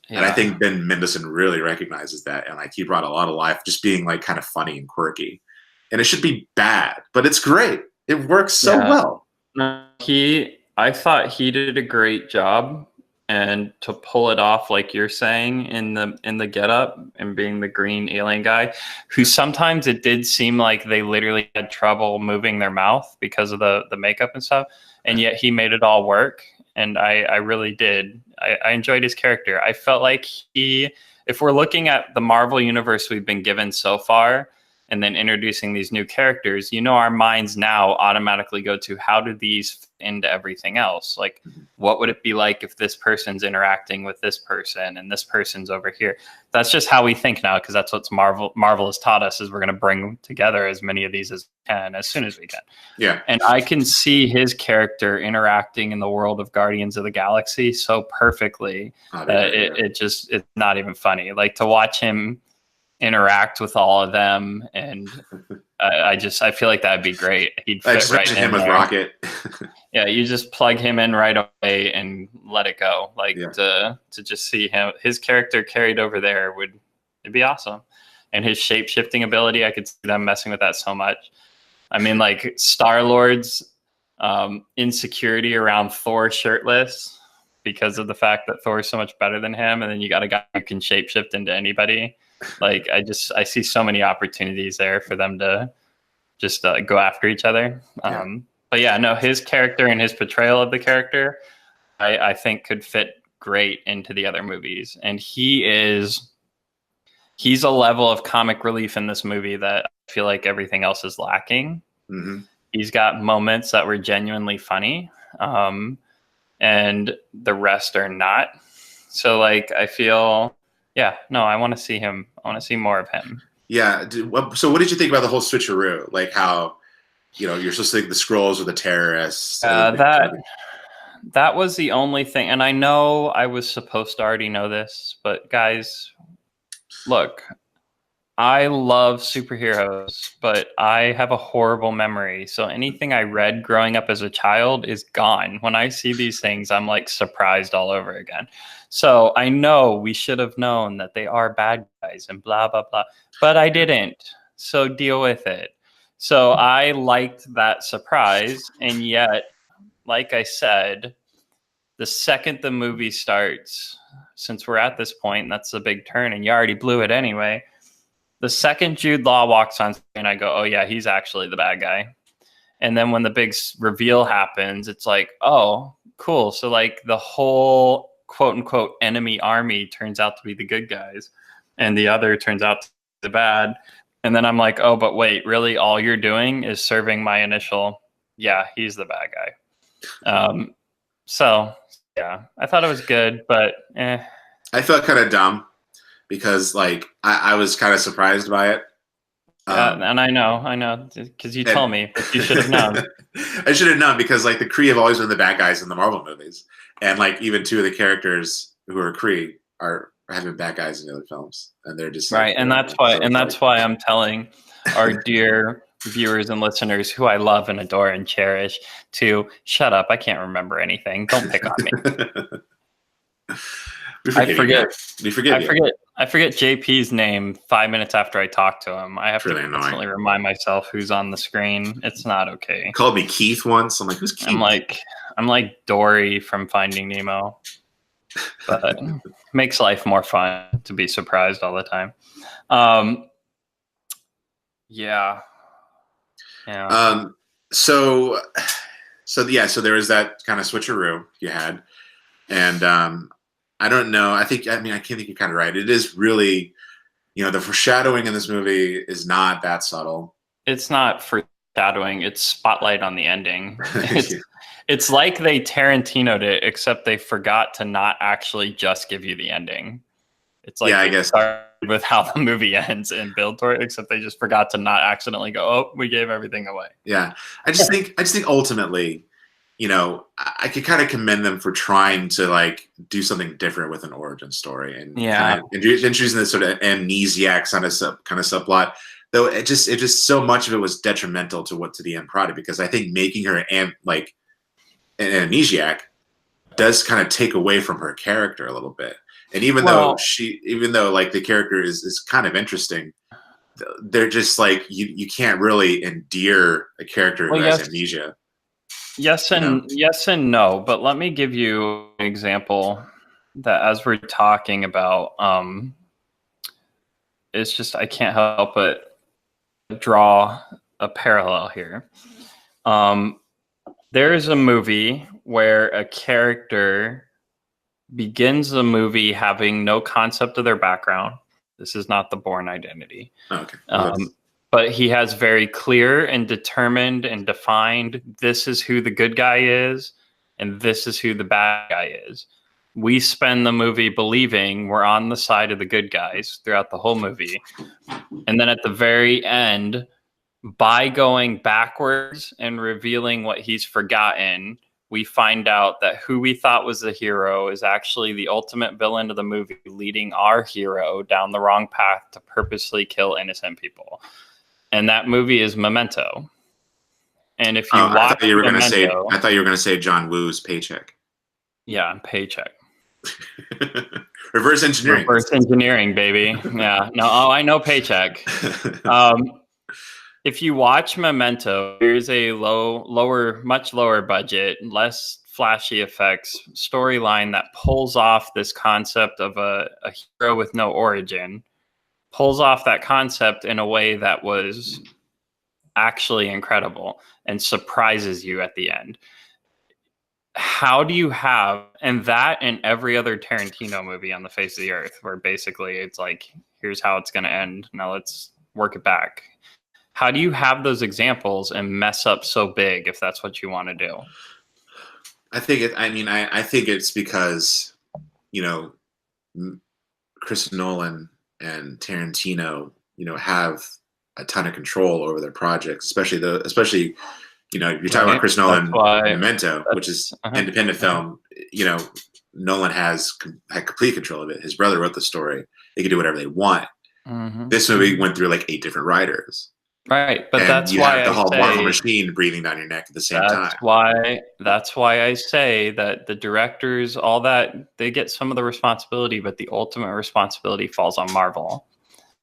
Yeah. And I think Ben Mendelsohn really recognizes that, and like he brought a lot of life, just being like kind of funny and quirky. And it should be bad, but it's great. It works so well. I thought he did a great job. And to pull it off, like you're saying, in the getup and being the green alien guy, who sometimes it did seem like they literally had trouble moving their mouth because of the makeup and stuff, and yet he made it all work. And I really did. I enjoyed his character. I felt like if we're looking at the Marvel universe we've been given so far, and then introducing these new characters, our minds now automatically go to how do these fit into everything else? Like, what would it be like if this person's interacting with this person and this person's over here? That's just how we think now, because that's what Marvel has taught us, is we're going to bring together as many of these as we can, as soon as we can. Yeah. And I can see his character interacting in the world of Guardians of the Galaxy so perfectly that it's not even funny. Like, to watch him interact with all of them, and I feel like that'd be great. He'd fit right in him with there. Rocket. Yeah, you just plug him in right away and let it go. Like, to just see his character carried over there it'd be awesome. And his shape shifting ability, I could see them messing with that so much. I mean, like, Star-Lord's insecurity around Thor shirtless because of the fact that Thor is so much better than him, and then you got a guy who can shapeshift into anybody. Like, I see so many opportunities there for them to just go after each other. But yeah, no, his character and his portrayal of the character, I think could fit great into the other movies. And he's a level of comic relief in this movie that I feel like everything else is lacking. Mm-hmm. He's got moments that were genuinely funny, and the rest are not. So, like, I feel, I want to see him. I want to see more of him. Yeah. So what did you think about the whole switcheroo? Like, how, you're supposed to think the Skrulls are the terrorists. That was the only thing. And I know I was supposed to already know this, but guys, look, I love superheroes, but I have a horrible memory. So anything I read growing up as a child is gone. When I see these things, I'm like surprised all over again. So I know we should have known that they are bad guys and blah, blah, blah, but I didn't. So deal with it. So I liked that surprise. And yet, like I said, the second the movie starts, since we're at this point, and that's a big turn, and you already blew it anyway. The second Jude Law walks on screen, I go, oh yeah, he's actually the bad guy. And then when the big reveal happens, it's like, oh, cool. So, like, the whole quote unquote enemy army turns out to be the good guys, and the other turns out to be the bad. And then I'm like, oh, but wait, really all you're doing is serving my initial, yeah, he's the bad guy. So yeah, I thought it was good, but I felt kind of dumb because, like, I was kind of surprised by it. And I know, because you told me, but you should have known. I should have known, because, like, the Kree have always been the bad guys in the Marvel movies, and, like, even two of the characters who are Kree have been bad guys in the other films, and they're just right. And that's why I'm telling our dear viewers and listeners, who I love and adore and cherish, to shut up. I can't remember anything. Don't pick on me. I forget JP's name 5 minutes after I talk to him. I have to constantly remind myself who's on the screen. It's not okay. He called me Keith once. I'm like, who's Keith? I'm like Dory from Finding Nemo. But it makes life more fun to be surprised all the time. Yeah. So there was that kind of switcheroo you had, and I don't know. I can't think you're kind of right. It is really, the foreshadowing in this movie is not that subtle. It's not foreshadowing. It's spotlight on the ending. It's like they Tarantino'd it, except they forgot to not actually just give you the ending. It's like, I guess, started with how the movie ends and build toward it, except they just forgot to not accidentally go, oh, we gave everything away. Yeah. I just think ultimately, I could kind of commend them for trying to, like, do something different with an origin story, and kind of introducing this sort of amnesiac kind of subplot. Though it just so much of it was detrimental to the end product, because I think making her an amnesiac does kind of take away from her character a little bit. And even though like the character is kind of interesting, they're just like, you can't really endear a character who has amnesia. Yes and no, but let me give you an example that, as we're talking about, it's just, I can't help but draw a parallel here. There is a movie where a character begins the movie having no concept of their background. This is not The Bourne Identity. Okay. but he has very clear and determined and defined, this is who the good guy is and this is who the bad guy is. We spend the movie believing we're on the side of the good guys throughout the whole movie. And then at the very end, by going backwards and revealing what he's forgotten, we find out that who we thought was the hero is actually the ultimate villain of the movie, leading our hero down the wrong path to purposely kill innocent people. And that movie is Memento. And if you watch I thought you were Memento, going to say John Woo's Paycheck. Yeah, Paycheck. Reverse engineering. Reverse engineering, baby. Yeah. No, I know Paycheck. If you watch Memento, there's a much lower budget, less flashy effects storyline that pulls off this concept of a hero with no origin, pulls off that concept in a way that was actually incredible and surprises you at the end. How do you have, and that and every other Tarantino movie on the face of the earth, where basically it's like, here's how it's going to end. Now let's work it back. How do you have those examples and mess up so big if that's what you want to do? I think it's because, Chris Nolan and Tarantino, have a ton of control over their projects, especially you're talking about Chris Nolan, Memento, which is independent film. Nolan had complete control of it. His brother wrote the story. They could do whatever they want. Mm-hmm. This movie went through like 8 different writers. Right, but and that's you why have the whole I say, Marvel machine breathing down your neck at the same time. That's why I say that the directors, all that, they get some of the responsibility, but the ultimate responsibility falls on Marvel.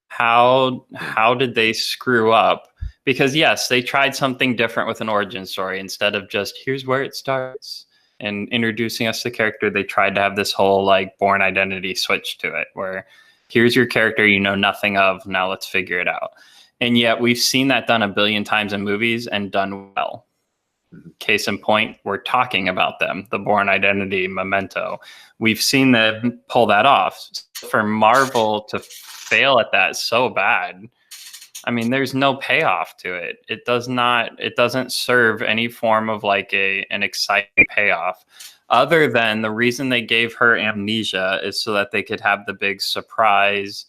How did they screw up? Because yes, they tried something different with an origin story. Instead of just here's where it starts and introducing us to the character, they tried to have this whole like Bourne Identity switch to it, where here's your character you know nothing of, now let's figure it out. And yet we've seen that done a billion times in movies and done well. Case in point, we're talking about them. The Bourne Identity, Memento. We've seen them pull that off. For Marvel to fail at that so bad, I mean, there's no payoff to it. It doesn't serve any form of like an exciting payoff. Other than the reason they gave her amnesia is so that they could have the big surprise,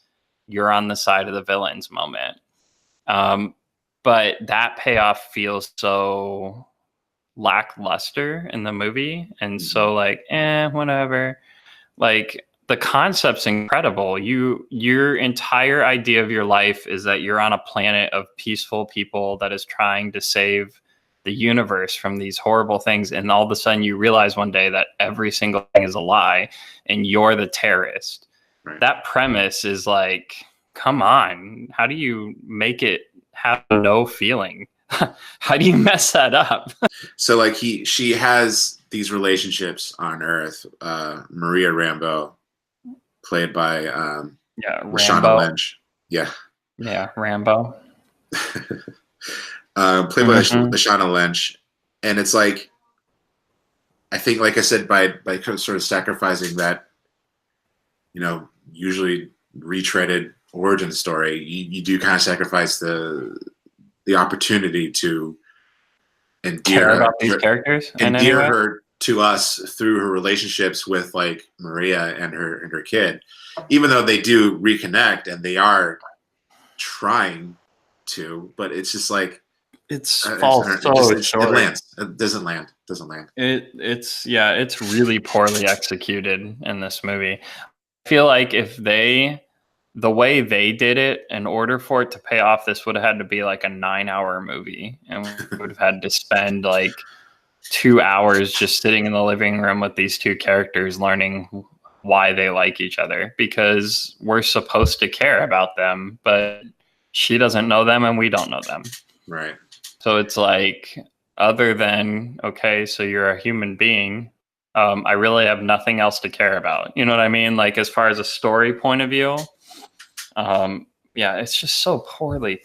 you're on the side of the villains moment. But that payoff feels so lackluster in the movie, and so like, whatever. Like, the concept's incredible. Your entire idea of your life is that you're on a planet of peaceful people that is trying to save the universe from these horrible things, and all of a sudden you realize one day that every single thing is a lie and you're the terrorist. Right. That premise is like, come on, how do you make it have no feeling? How do you mess that up? So like she has these relationships on Earth. Maria Rambeau, played by Lashana Lynch. Yeah, Rambo. Played by Lashana Lynch, and it's like, I think, like I said, by sort of sacrificing that, usually retreaded origin story, you do kind of sacrifice the opportunity to endear her to us through her relationships with like Maria and her kid, even though they do reconnect and they are trying to, but it's just like it doesn't land. It's really poorly executed in this movie. I feel like if the way they did it, in order for it to pay off, this would have had to be like a 9-hour movie, and we would have had to spend like 2 hours just sitting in the living room with these two characters learning why they like each other, because we're supposed to care about them, but she doesn't know them and we don't know them. Right. So it's like, other than, okay, so you're a human being, I really have nothing else to care about. You know what I mean? Like, as far as a story point of view, it's just so poorly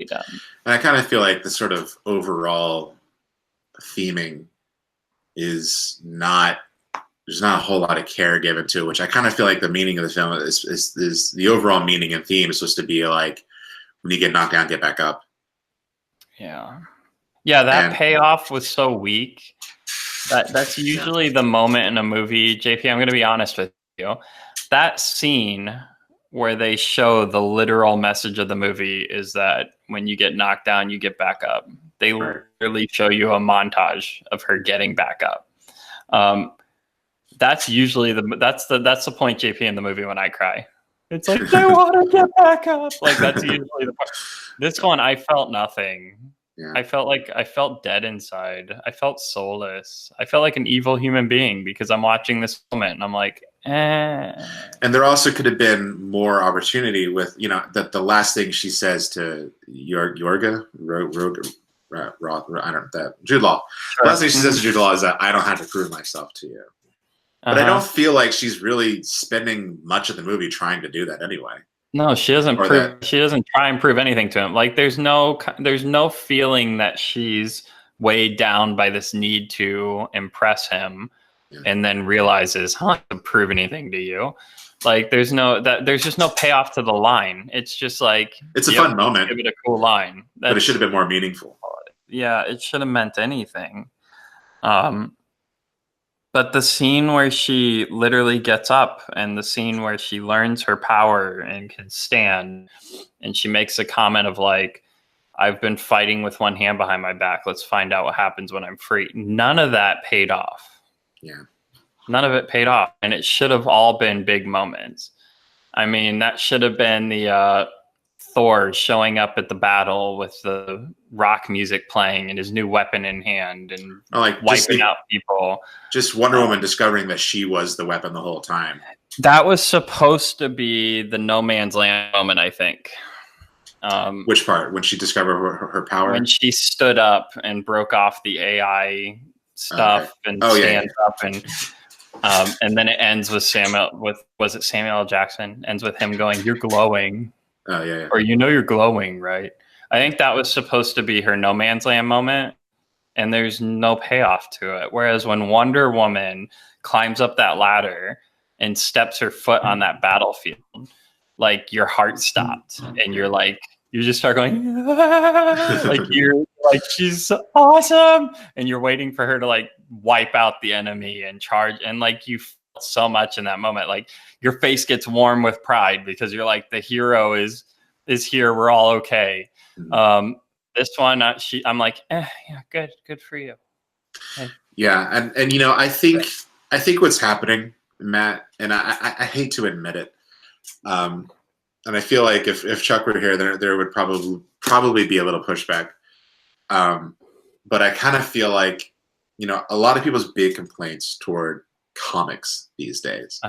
done. And I kind of feel like the sort of overall theming is not, there's not a whole lot of care given to it, which I kind of feel like the meaning of the film is the overall meaning and theme is supposed to be like, when you get knocked down, get back up. Yeah. That payoff was so weak. That's usually the moment in a movie. JP, I'm going to be honest with you. That scene where they show the literal message of the movie is that when you get knocked down, you get back up. They literally show you a montage of her getting back up. That's usually that's the point, JP, in the movie when I cry. It's like, I want to get back up. Like, that's usually the part. This one, I felt nothing. Yeah. I felt dead inside. I felt soulless. I felt like an evil human being because I'm watching this moment and I'm like, eh. And there also could have been more opportunity with, that the last thing she says to Jorga, I don't know that Jude Law. Sure. The last thing she says to Jude Law is that I don't have to prove myself to you. But I don't feel like she's really spending much of the movie trying to do that anyway. No, she doesn't she doesn't try and prove anything to him. Like, there's no feeling that she's weighed down by this need to impress him, and then realizes, I don't have to prove anything to you. Like, there's just no payoff to the line. It's just like, it's a fun moment. Give it a cool line. But it should have been more meaningful. Yeah, it should have meant anything. But the scene where she literally gets up and the scene where she learns her power and can stand, and she makes a comment of like, I've been fighting with one hand behind my back. Let's find out what happens when I'm free. None of that paid off. Yeah. None of it paid off. And it should have all been big moments. I mean, that should have been the Thor showing up at the battle with the rock music playing and his new weapon in hand and wiping out people. Just Wonder Woman discovering that she was the weapon the whole time. That was supposed to be the No Man's Land moment, I think. Which part? When she discovered her power? When she stood up and broke off the AI stuff and stands up and then it ends with was it Samuel L. Jackson? Ends with him going, "You're glowing." Oh, yeah. Or you're glowing, right? I think that was supposed to be her No Man's Land moment, and there's no payoff to it. Whereas when Wonder Woman climbs up that ladder and steps her foot on that battlefield, like, your heart stopped, and you're like, you just start going, like, you're like, she's awesome, and you're waiting for her to like wipe out the enemy and charge, and like, you felt so much in that moment, like your face gets warm with pride because you're like, the hero is here, we're all okay. This one, I'm like, yeah, good for you. Okay. Yeah, and I think what's happening, Matt, and I hate to admit it, and I feel like if Chuck were here, there would probably be a little pushback, but I kind of feel like, a lot of people's big complaints toward comics these days,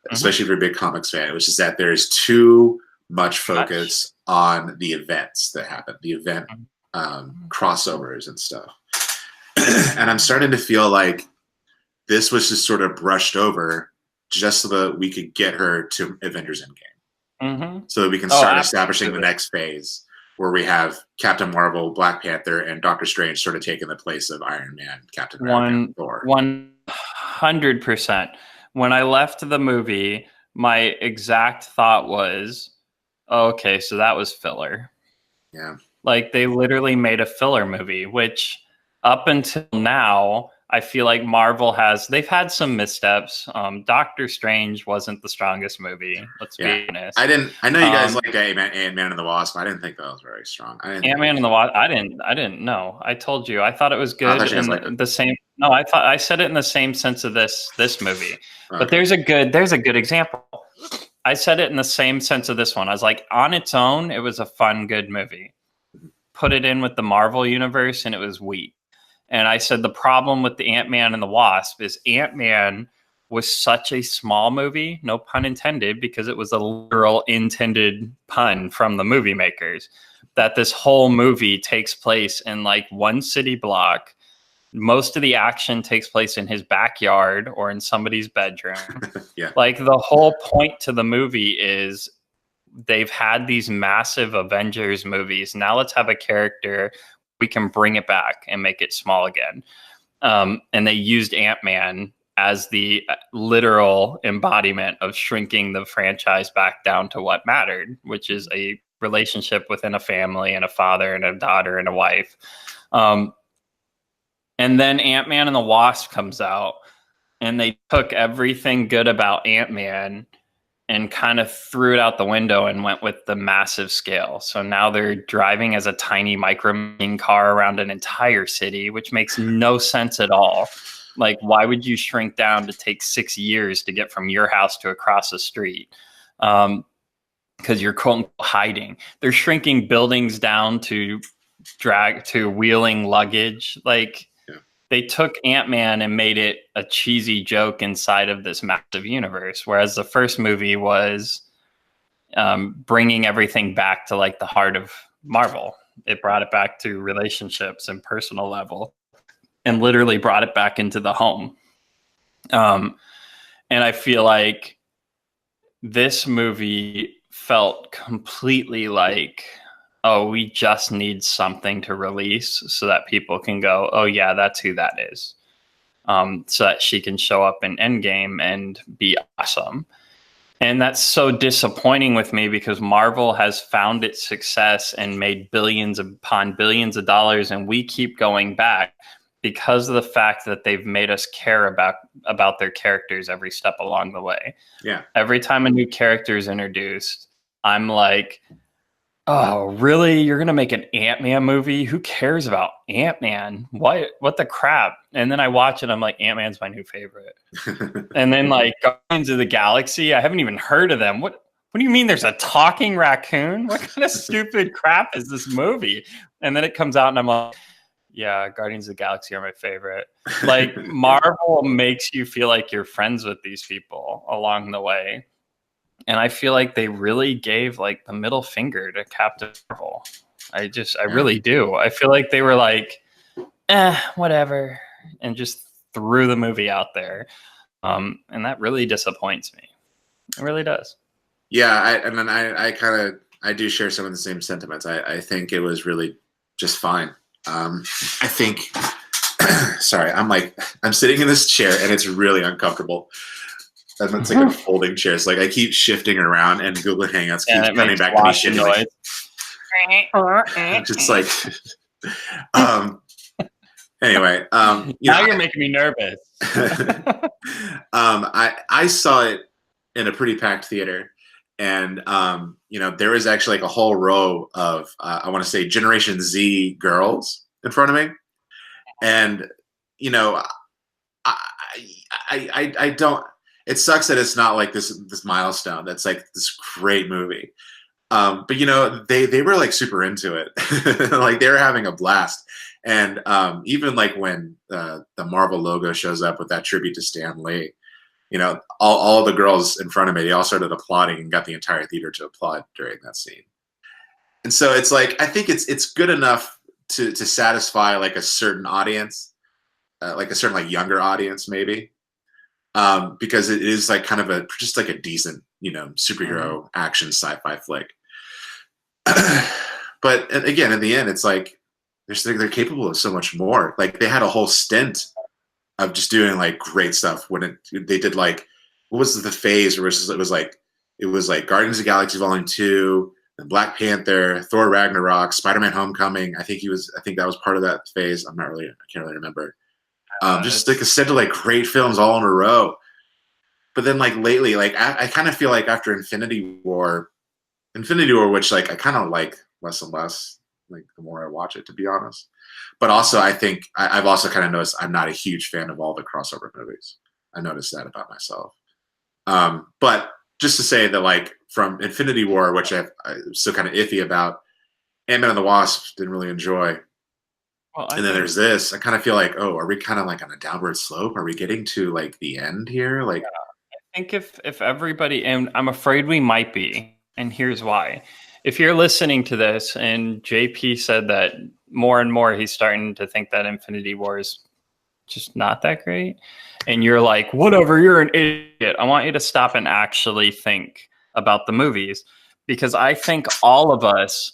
especially if you're a big comics fan, which is that there's too much focus on the events that happen, the event crossovers and stuff. And I'm starting to feel like this was just sort of brushed over just so that we could get her to Avengers Endgame. So that we can start establishing the next phase where we have Captain Marvel, Black Panther, and Doctor Strange sort of taking the place of Iron Man, Captain America, Thor. 100%. When I left the movie, my exact thought was, okay, so that was filler. Yeah. Like, they literally made a filler movie, which up until now, I feel like Marvel they've had some missteps. Doctor Strange wasn't the strongest movie. Let's be honest. I know you guys like Ant-Man and the Wasp. I didn't think that was very strong. Ant-Man and the Wasp. I didn't know. I told you. I thought it was good in the same. No, I said it in the same sense of this movie. Okay. But there's a good example. I said it in the same sense of this one. I was like, on its own, it was a fun, good movie. Put it in with the Marvel universe, and it was weak. And I said the problem with the Ant-Man and the Wasp is Ant-Man was such a small movie, no pun intended, because it was a literal intended pun from the movie makers, that this whole movie takes place in like one city block. Most of the action takes place in his backyard or in somebody's bedroom. Like, the whole point to the movie is they've had these massive Avengers movies. Now let's have a character we can bring it back and make it small again. And they used Ant-Man as the literal embodiment of shrinking the franchise back down to what mattered, which is a relationship within a family and a father and a daughter and a wife. And then Ant-Man and the Wasp comes out, and they took everything good about Ant-Man and kind of threw it out the window and went with the massive scale. So now they're driving as a tiny micro car around an entire city, which makes no sense at all. Like, why would you shrink down to take 6 years to get from your house to across the street? Because you're quote unquote hiding. They're shrinking buildings down to wheeling luggage. Like, they took Ant-Man and made it a cheesy joke inside of this massive universe, whereas the first movie was bringing everything back to like the heart of Marvel. It brought it back to relationships and personal level, and literally brought it back into the home. And I feel like this movie felt completely like, oh, we just need something to release so that people can go, oh yeah, that's who that is. So that she can show up in Endgame and be awesome. And that's so disappointing with me, because Marvel has found its success and made billions upon billions of dollars, and we keep going back because of the fact that they've made us care about their characters every step along the way. Yeah. Every time a new character is introduced, I'm like, oh, really? You're going to make an Ant-Man movie? Who cares about Ant-Man? What the crap? And then I watch it. I'm like, Ant-Man's my new favorite. And then like Guardians of the Galaxy, I haven't even heard of them. What do you mean there's a talking raccoon? What kind of stupid crap is this movie? And then it comes out and I'm like, yeah, Guardians of the Galaxy are my favorite. Like, Marvel makes you feel like you're friends with these people along the way. And I feel like they really gave like the middle finger to Captain Marvel. I really do. I feel like they were like, whatever, and just threw the movie out there. And that really disappoints me. It really does. Yeah, I do share some of the same sentiments. I think it was really just fine. I think, sorry, I'm sitting in this chair and it's really uncomfortable. And it's like a folding chair. It's like I keep shifting around, and Google Hangouts keeps coming back to me shitting. Like, just like, anyway. Now you're making me nervous. I saw it in a pretty packed theater, and there was actually like a whole row of I want to say Generation Z girls in front of me, and I don't. It sucks that it's not like this milestone. That's like this great movie. But they were like super into it. Like, they were having a blast. And even like when the Marvel logo shows up with that tribute to Stan Lee, all the girls in front of me, they all started applauding and got the entire theater to applaud during that scene. And so it's like, I think it's good enough to satisfy like a certain audience, like a certain like younger audience maybe. Because it is like kind of just like a decent, superhero action sci-fi flick. But again, in the end, it's like they're capable of so much more. Like, they had a whole stint of just doing like great stuff when they did like, what was the phase where it was like Guardians of the Galaxy Volume 2, then Black Panther, Thor Ragnarok, Spider-Man Homecoming. I think that was part of that phase. I can't really remember. Just like a set of like great films all in a row. But then like lately, like I kind of feel like after Infinity War, which like I kind of like less and less, like the more I watch it, to be honest. But also I think I've also kind of noticed I'm not a huge fan of all the crossover movies. I noticed that about myself. But just to say that, like, from Infinity War, which I'm still kind of iffy about, Ant-Man and the Wasp didn't really enjoy. Well, and then there's this. I kind of feel like, oh, are we kind of like on a downward slope? Are we getting to like the end here? Like, I think if everybody, and I'm afraid we might be, and here's why. If you're listening to this and JP said that more and more he's starting to think that Infinity War is just not that great, and you're like, whatever, you're an idiot, I want you to stop and actually think about the movies, because I think all of us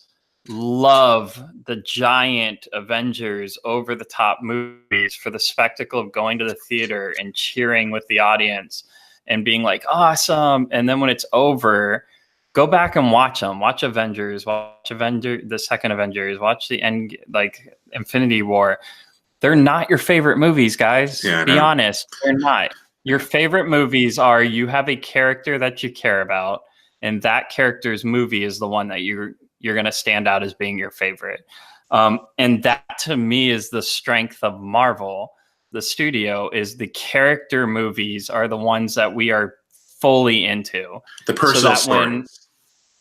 love the giant Avengers over the top movies for the spectacle of going to the theater and cheering with the audience and being like, awesome. And then when it's over, Go back and watch them. Watch Avengers. Watch the second Avengers. Watch the Infinity War. They're not your favorite movies, guys. Yeah, be honest. They're not. Your favorite movies are you have a character that you care about, and that character's movie is the one that you're going to stand out as being your favorite. And that, to me, is the strength of Marvel. The studio is the character movies are the ones that we are fully into. The personal stories.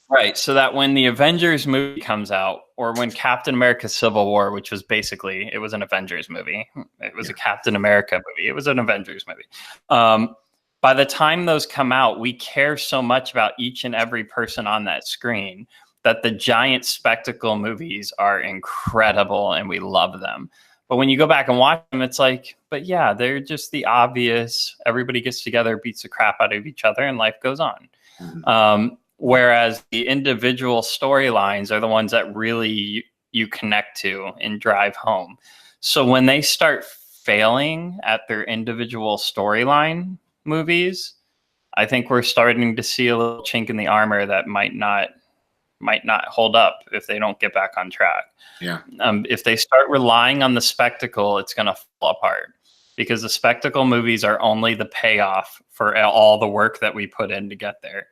Right. So that when the Avengers movie comes out, or when Captain America Civil War, which was basically, it was an Avengers movie. It was a Captain America movie. It was an Avengers movie. By the time those come out, we care so much about each and every person on that screen that the giant spectacle movies are incredible and we love them. But when you go back and watch them, it's like, but yeah, they're just the obvious, everybody gets together, beats the crap out of each other, and life goes on. Mm-hmm. Whereas the individual storylines are the ones that really you connect to and drive home. So when they start failing at their individual storyline movies, I think we're starting to see a little chink in the armor that might not hold up if they don't get back on track. Yeah. If they start relying on the spectacle, it's going to fall apart, because the spectacle movies are only the payoff for all the work that we put in to get there.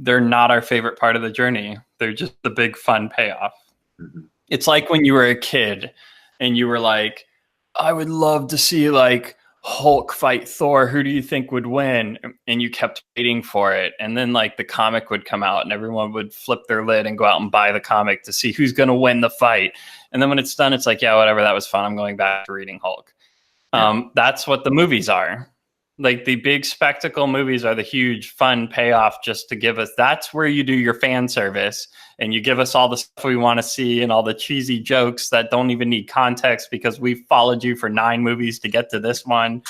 They're not our favorite part of the journey. They're just the big fun payoff. Mm-hmm. It's like when you were a kid and you were like, I would love to see like Hulk fight Thor. Who do you think would win? And you kept waiting for it. And then like the comic would come out and everyone would flip their lid and go out and buy the comic to see who's going to win the fight. And then when it's done, it's like, yeah, whatever, that was fun. I'm going back to reading Hulk. Yeah. That's what the movies are. Like the big spectacle movies are the huge fun payoff just to give us, that's where you do your fan service and you give us all the stuff we want to see and all the cheesy jokes that don't even need context because we followed you for 9 movies to get to this one.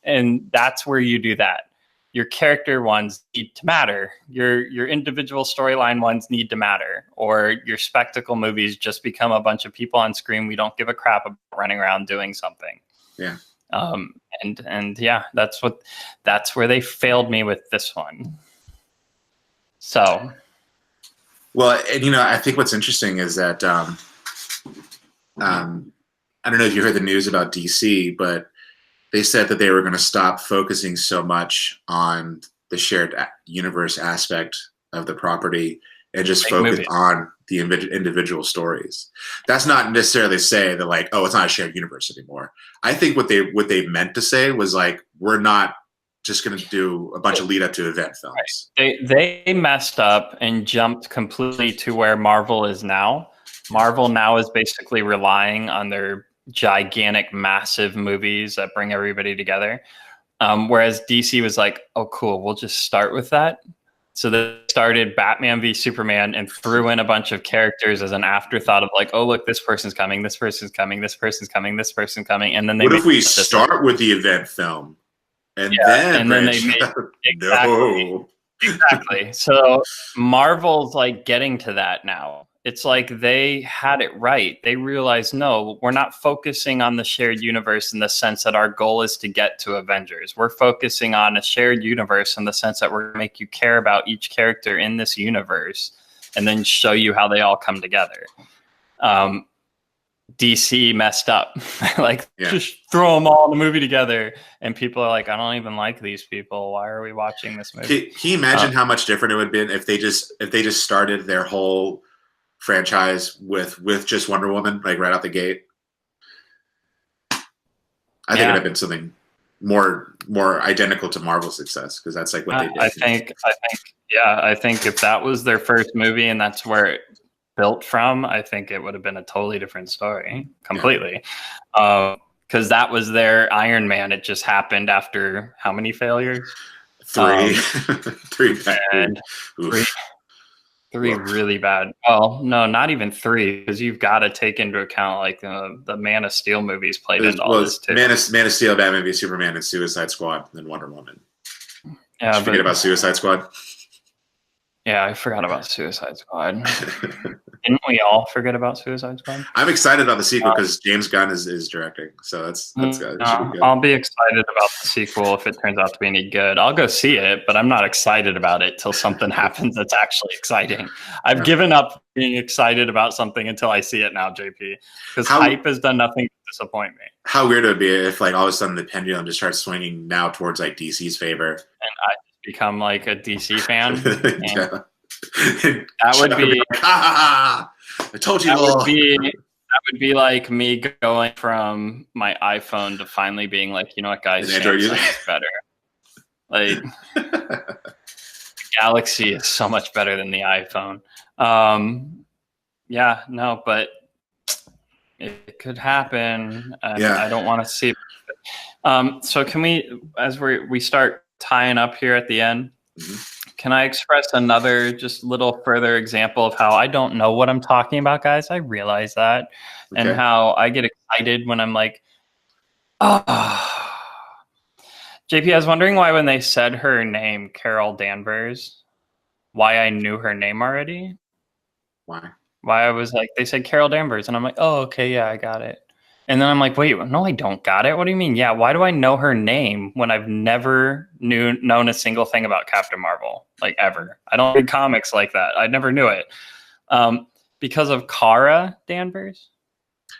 And that's where you do that. Your character ones need to matter. Your individual storyline ones need to matter, or your spectacle movies just become a bunch of people on screen we don't give a crap about running around doing something. Yeah. And yeah, that's where they failed me with this one. So, well, and I think what's interesting is that I don't know if you heard the news about DC, but they said that they were going to stop focusing so much on the shared universe aspect of the property and just focus on the individual stories. That's not necessarily say that like, oh, it's not a shared universe anymore. I think what they meant to say was like, we're not just going to do a bunch of lead up to event films. Right. They messed up and jumped completely to where Marvel is now. Marvel now is basically relying on their gigantic, massive movies that bring everybody together. Whereas DC was like, oh, cool, we'll just start with that. So they started Batman v Superman and threw in a bunch of characters as an afterthought of like, oh, look, this person's coming, this person's coming, this person's coming, this person's coming. And then they what if we start with the event film and then they made exactly. No. Exactly. So Marvel's like getting to that now. It's like they had it right. They realized, no, we're not focusing on the shared universe in the sense that our goal is to get to Avengers. We're focusing on a shared universe in the sense that we're going to make you care about each character in this universe and then show you how they all come together. DC messed up. Just throw them all in the movie together. And people are like, I don't even like these people. Why are we watching this movie? Can you imagine how much different it would have been if they just started their whole franchise with just Wonder Woman, like right out the gate? I think it'd have been something more identical to Marvel's success, because that's like what they did. I think if that was their first movie and that's where it built from, I think it would have been a totally different story completely. Because that was their Iron Man. It just happened after how many failures? 3. 3 Three really bad. Well, no, not even 3, because you've got to take into account like the Man of Steel movies played into all this too. Man of Steel, Batman v Superman, and Suicide Squad, and Wonder Woman. Yeah, forget about Suicide Squad. Yeah, I forgot about Suicide Squad. Didn't we all forget about Suicide Squad? I'm excited about the sequel because James Gunn is directing, so that's it should be good. I'll be excited about the sequel if it turns out to be any good. I'll go see it, but I'm not excited about it till something happens that's actually exciting. I've given up being excited about something until I see it now, JP, because hype has done nothing to disappoint me. How weird it would be if like all of a sudden the pendulum just starts swinging now towards like DC's favor, and I become like a DC fan. Yeah. That would be like, I told you. That would be like me going from my iPhone to finally being like, you know what, guys, Samsung is better. Like, the Galaxy is so much better than the iPhone. Yeah, no, but it could happen. I don't want to see it. So can we, as we start tying up here at the end, can I express another just little further example of how I don't know what I'm talking about, guys? I realize that. Okay. And how I get excited when I'm like, oh. JP, I was wondering why when they said her name, Carol Danvers, why I knew her name already. Why I was like, they said Carol Danvers. And I'm like, oh, okay, yeah, I got it. And then I'm like, wait, no, I don't got it. What do you mean? Yeah, why do I know her name when I've never known a single thing about Captain Marvel, like ever? I don't read comics like that. I never knew it. Because of Kara Danvers.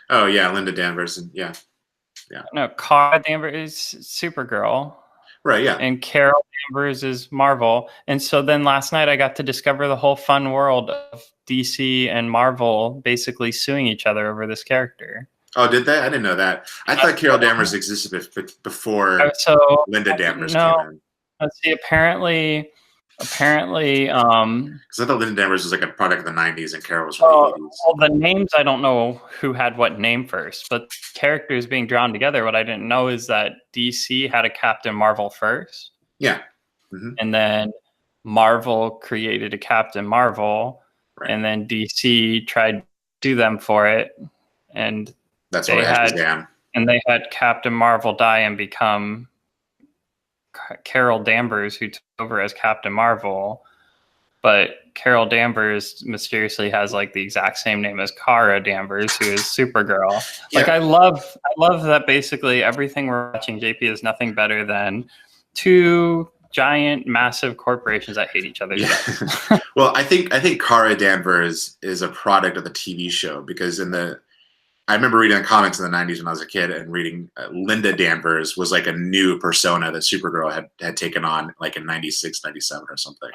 Oh, yeah, Linda Danvers. And yeah. No, Kara Danvers is Supergirl. Right, yeah. And Carol Danvers is Marvel. And so then last night I got to discover the whole fun world of DC and Marvel basically suing each other over this character. Oh, did they? I didn't know that. I thought Carol Danvers existed before Linda Danvers came in. Let's see. Apparently, because I thought Linda Danvers was like a product of the '90s and Carol was from the '80s. Well, the names I don't know who had what name first, but characters being drawn together. What I didn't know is that DC had a Captain Marvel first. Yeah, and then Marvel created a Captain Marvel, and then DC tried to do them for it, and that's why they had Shazam. And they had Captain Marvel die and become Carol Danvers, who took over as Captain Marvel. But Carol Danvers mysteriously has like the exact same name as Kara Danvers, who is Supergirl. Yeah. Like I love that basically everything we're watching, JP, is nothing better than two giant, massive corporations that hate each other. Yeah. Well, I think Kara Danvers is a product of the TV show because I remember reading the comics in the 90s when I was a kid and reading Linda Danvers was like a new persona that Supergirl had taken on like in 96, 97 or something.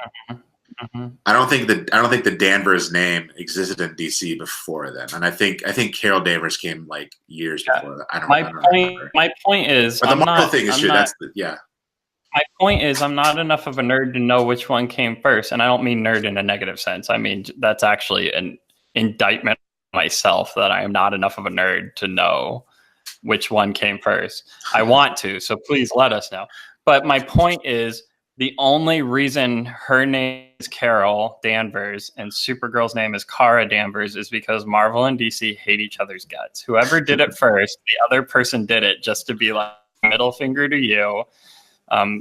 I don't think the Danvers name existed in DC before then. And I think Carol Danvers came like years before that. I don't know. My point is, but the Marvel thing is true. My point is, I'm not enough of a nerd to know which one came first. And I don't mean nerd in a negative sense. I mean, that's actually an indictment myself that I am not enough of a nerd to know which one came first. I want to, so please let us know. But my point is, the only reason her name is Carol Danvers and Supergirl's name is Kara Danvers is because Marvel and DC hate each other's guts. Whoever did it first, the other person did it just to be like, middle finger to you.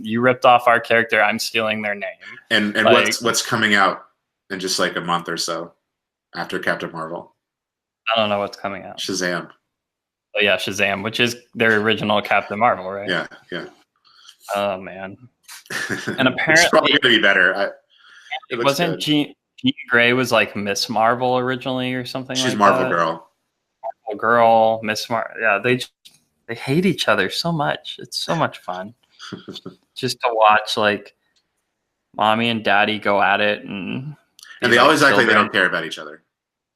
You ripped off our character. I'm stealing their name. And like, what's coming out in just like a month or so after Captain Marvel? I don't know what's coming out. Shazam. Oh yeah, Shazam, which is their original Captain Marvel, right? Yeah. Oh man. And apparently it's probably gonna be better. It wasn't Jean Grey was like Miss Marvel originally or something. She's like Marvel Girl. Marvel Girl, Miss Marvel. Yeah, they hate each other so much. It's so much fun just to watch like mommy and daddy go at it, and they always act like they don't care about each other.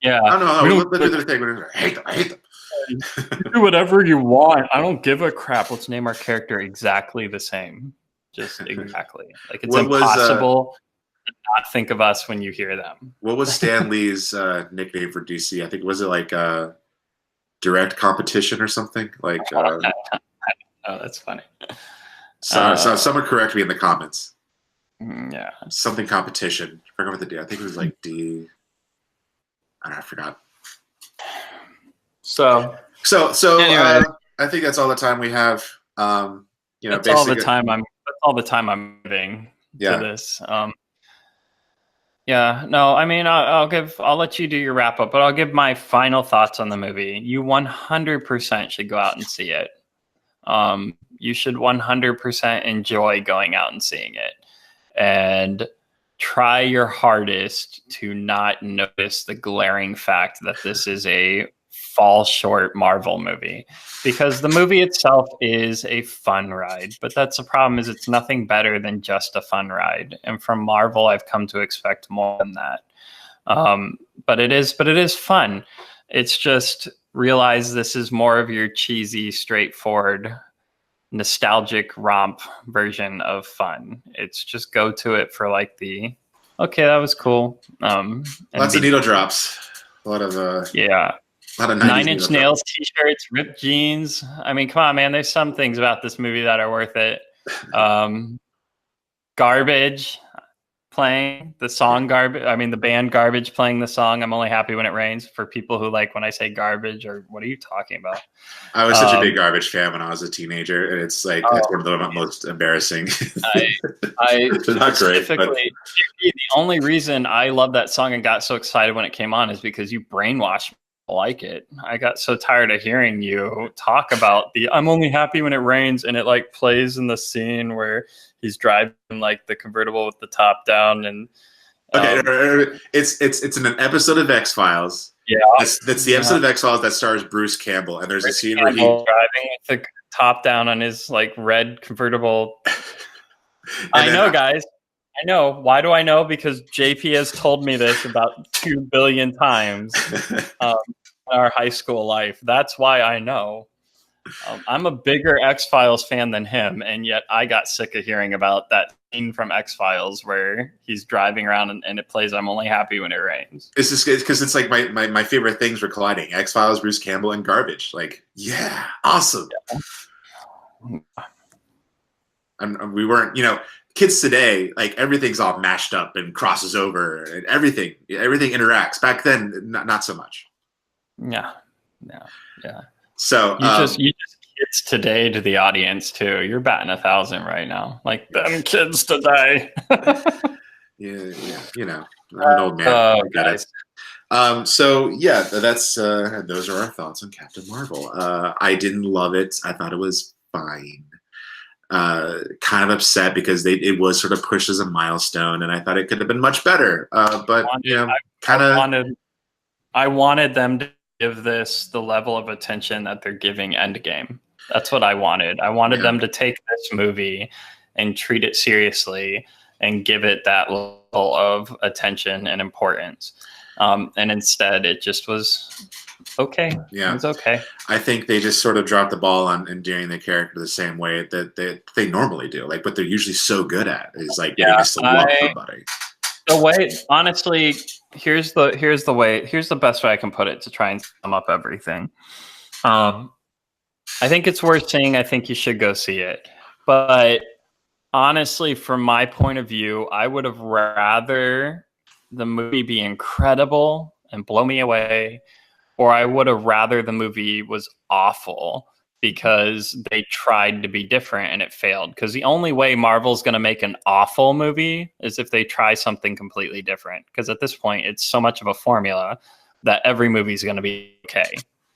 Yeah. I don't know. Let's do their thing. I hate them. Do whatever you want. I don't give a crap. Let's name our character exactly the same. Just exactly. Like it's impossible to not think of us when you hear them. What was Stan Lee's nickname for DC? I think was it like direct competition or something? Like oh, that's funny. So someone correct me in the comments. Yeah. Something competition. I forgot what the D. I think it was like D. I forgot. So anyway, I think that's all the time we have. That's all the time I'm giving to this. Yeah, no, I mean, I'll let you do your wrap up, but I'll give my final thoughts on the movie. You 100% should go out and see it. You should 100% enjoy going out and seeing it, and try your hardest to not notice the glaring fact that this is a fall short Marvel movie, because the movie itself is a fun ride, but that's the problem, is it's nothing better than just a fun ride. And from Marvel, I've come to expect more than that. But it is fun. It's just, realize this is more of your cheesy, straightforward, nostalgic romp version of fun. It's just go to it for like the, okay, that was cool. Lots of needle drops. A lot of yeah. A lot of 9 Inch Nails t-shirts, ripped jeans. I mean, come on, man. There's some things about this movie that are worth it. Garbage playing the song Garbage. I mean, the band Garbage playing the song I'm Only Happy When It Rains, for people who like when I say garbage, or what are you talking about? I was such a big Garbage fan when I was a teenager, and it's like it's one of the most embarrassing. I not great, but the only reason I love that song and got so excited when it came on is because you brainwashed me to like it. I got so tired of hearing you talk about the I'm Only Happy When It Rains, and it like plays in the scene where he's driving like the convertible with the top down, and it's in an episode of X-Files. Yeah, that's the episode of X-Files that stars Bruce Campbell, and there's a scene where he's driving with the top down on his like red convertible. I know, guys. I know. Why do I know? Because JP has told me this about 2 billion times in our high school life. That's why I know. I'm a bigger X-Files fan than him, and yet I got sick of hearing about that scene from X-Files where he's driving around and it plays I'm Only Happy When It Rains. It's just because it's like my favorite things were colliding. X-Files, Bruce Campbell, and Garbage. Like, yeah, awesome. Yeah. And we weren't, kids today, like everything's all mashed up and crosses over, and everything interacts. Back then, not so much. Yeah. So you just kids today to the audience too. You're batting 1,000 right now, like them kids today. yeah, I'm an old man. Guys. So yeah, that's those are our thoughts on Captain Marvel. I didn't love it. I thought it was fine. Kind of upset because it was sort of pushed as a milestone, and I thought it could have been much better. But I wanted them to give this the level of attention that they're giving Endgame. That's what I wanted. I wanted them to take this movie and treat it seriously and give it that level of attention and importance. And instead, it just was okay. Yeah, it's okay. I think they just sort of dropped the ball on endearing the character the same way that they normally do. Like, what they're usually so good at is like getting us to love somebody. The way, honestly, here's the best way I can put it to try and sum up everything. I think it's worth seeing. I think you should go see it. But honestly, from my point of view, I would have rather the movie be incredible and blow me away, or I would have rather the movie was awful because they tried to be different and it failed. Because the only way Marvel's going to make an awful movie is if they try something completely different. Because at this point, it's so much of a formula that every movie is going to be okay.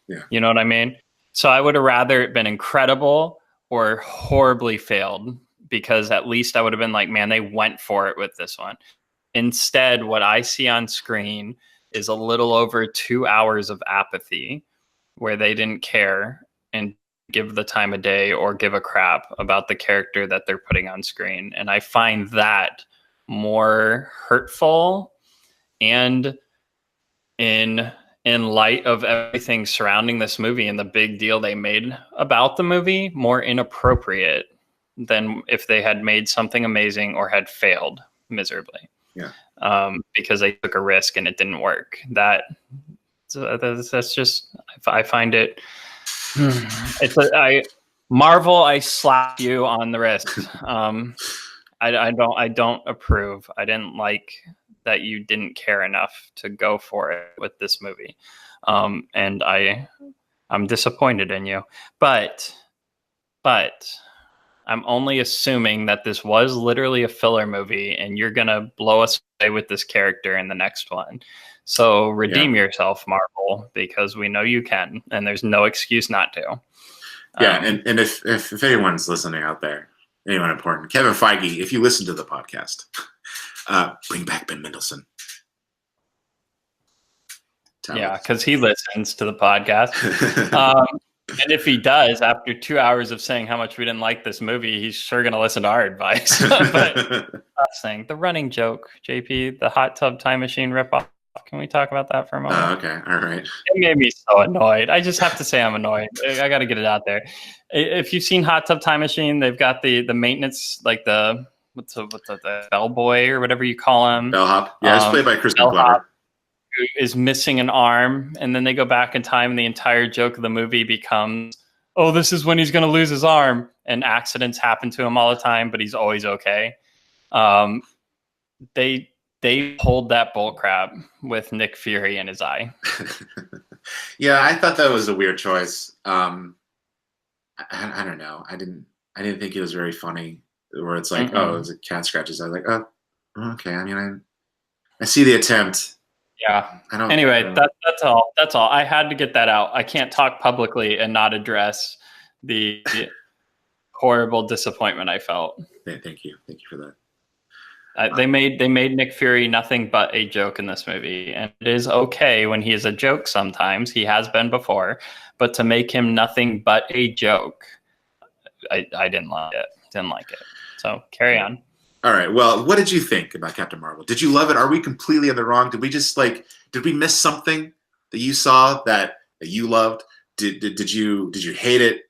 Yeah. You know what I mean? So I would have rather it been incredible or horribly failed, because at least I would have been like, man, they went for it with this one. Instead, what I see on screen is a little over 2 hours of apathy where they didn't care and give the time of day or give a crap about the character that they're putting on screen. And I find that more hurtful, and in light of everything surrounding this movie and the big deal they made about the movie, more inappropriate than if they had made something amazing or had failed miserably. Yeah. Because they took a risk and it didn't work. That's just, I find it. Marvel, I slap you on the wrist. I don't approve. I didn't like that you didn't care enough to go for it with this movie. And I'm disappointed in you. But I'm only assuming that this was literally a filler movie and you're going to blow us stay with this character in the next one. So redeem yourself, Marvel, because we know you can, and there's no excuse not to. Yeah, and if anyone's listening out there, anyone important, Kevin Feige, if you listen to the podcast, bring back Ben Mendelsohn. Yeah, because he listens to the podcast. And if he does, after 2 hours of saying how much we didn't like this movie, he's sure going to listen to our advice. But last thing, the running joke, JP, the hot tub time machine ripoff. Can we talk about that for a moment? Oh, okay. All right. It made me so annoyed. I just have to say I'm annoyed. I got to get it out there. If you've seen Hot Tub Time Machine, they've got the maintenance, like the bellboy or whatever you call him. Bellhop. Yeah, it's played by Kristen Glover. Who is missing an arm, and then they go back in time, and the entire joke of the movie becomes, oh, this is when he's going to lose his arm, and accidents happen to him all the time, but he's always okay. They pulled that bullcrap with Nick Fury in his eye. Yeah, I thought that was a weird choice. I don't know. I didn't think it was very funny. Where it's like, oh, it was a cat scratches. I was like, oh, okay. I mean, I see the attempt. Yeah. Anyway, that's all. That's all. I had to get that out. I can't talk publicly and not address the horrible disappointment I felt. Thank you for that. They made Nick Fury nothing but a joke in this movie, and it is okay when he is a joke sometimes. He has been before, but to make him nothing but a joke, I didn't like it. So carry on. All right. Well, what did you think about Captain Marvel? Did you love it? Are we completely in the wrong? Did we just did we miss something that you saw that you loved? Did you hate it?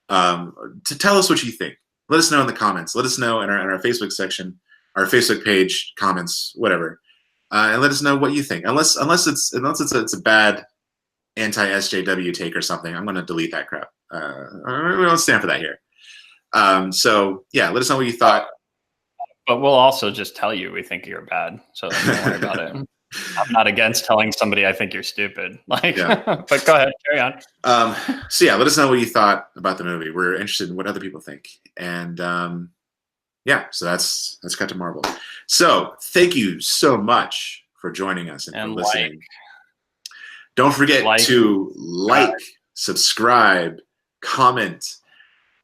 To tell us what you think. Let us know in the comments. Let us know in our Facebook section. Our Facebook page, comments, whatever, and let us know what you think. Unless it's a bad anti-SJW take or something, I'm going to delete that crap. We don't stand for that here. So yeah, let us know what you thought. But we'll also just tell you we think you're bad, so don't worry about it. I'm not against telling somebody I think you're stupid. But go ahead, carry on. So yeah, let us know what you thought about the movie. We're interested in what other people think, and yeah, so that's Captain Marvel. So thank you so much for joining us and for listening. Don't forget to subscribe, comment,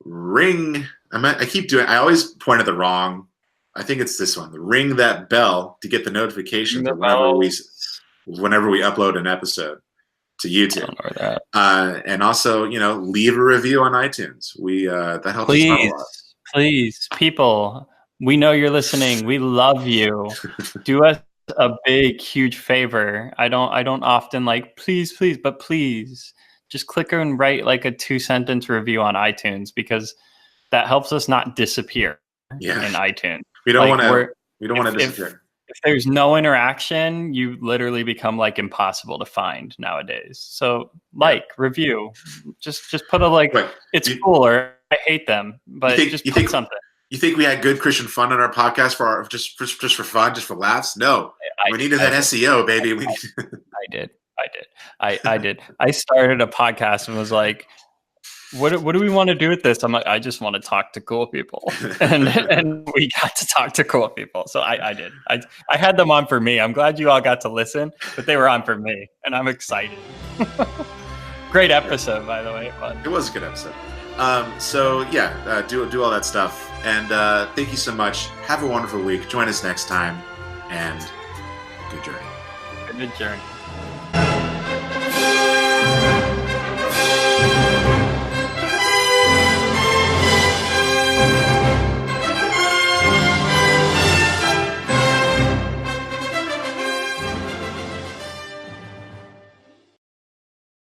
ring. I always point at the wrong. I think it's this one. Ring that bell to get the notifications whenever we upload an episode to YouTube. I don't know that. And also, leave a review on iTunes. That helps us out a lot. Please, people, we know you're listening. We love you. Do us a big, huge favor. I don't often please, but please just click and write a 2-sentence review on iTunes, because that helps us not disappear in iTunes. We don't want to disappear. If there's no interaction, you literally become impossible to find nowadays. So review, just put a it's cool or I hate them, but put something. You think we had good Christian fun on our podcast for just for fun, just for laughs? No, we needed that SEO, baby. I did. I started a podcast and was like, what do we want to do with this? I'm like, I just want to talk to cool people, and we got to talk to cool people. So I did. I had them on for me. I'm glad you all got to listen, but they were on for me, and I'm excited. Great episode, by the way. Fun. It was a good episode. So yeah, do all that stuff, and thank you so much. Have a wonderful week. Join us next time, and good journey. Good journey.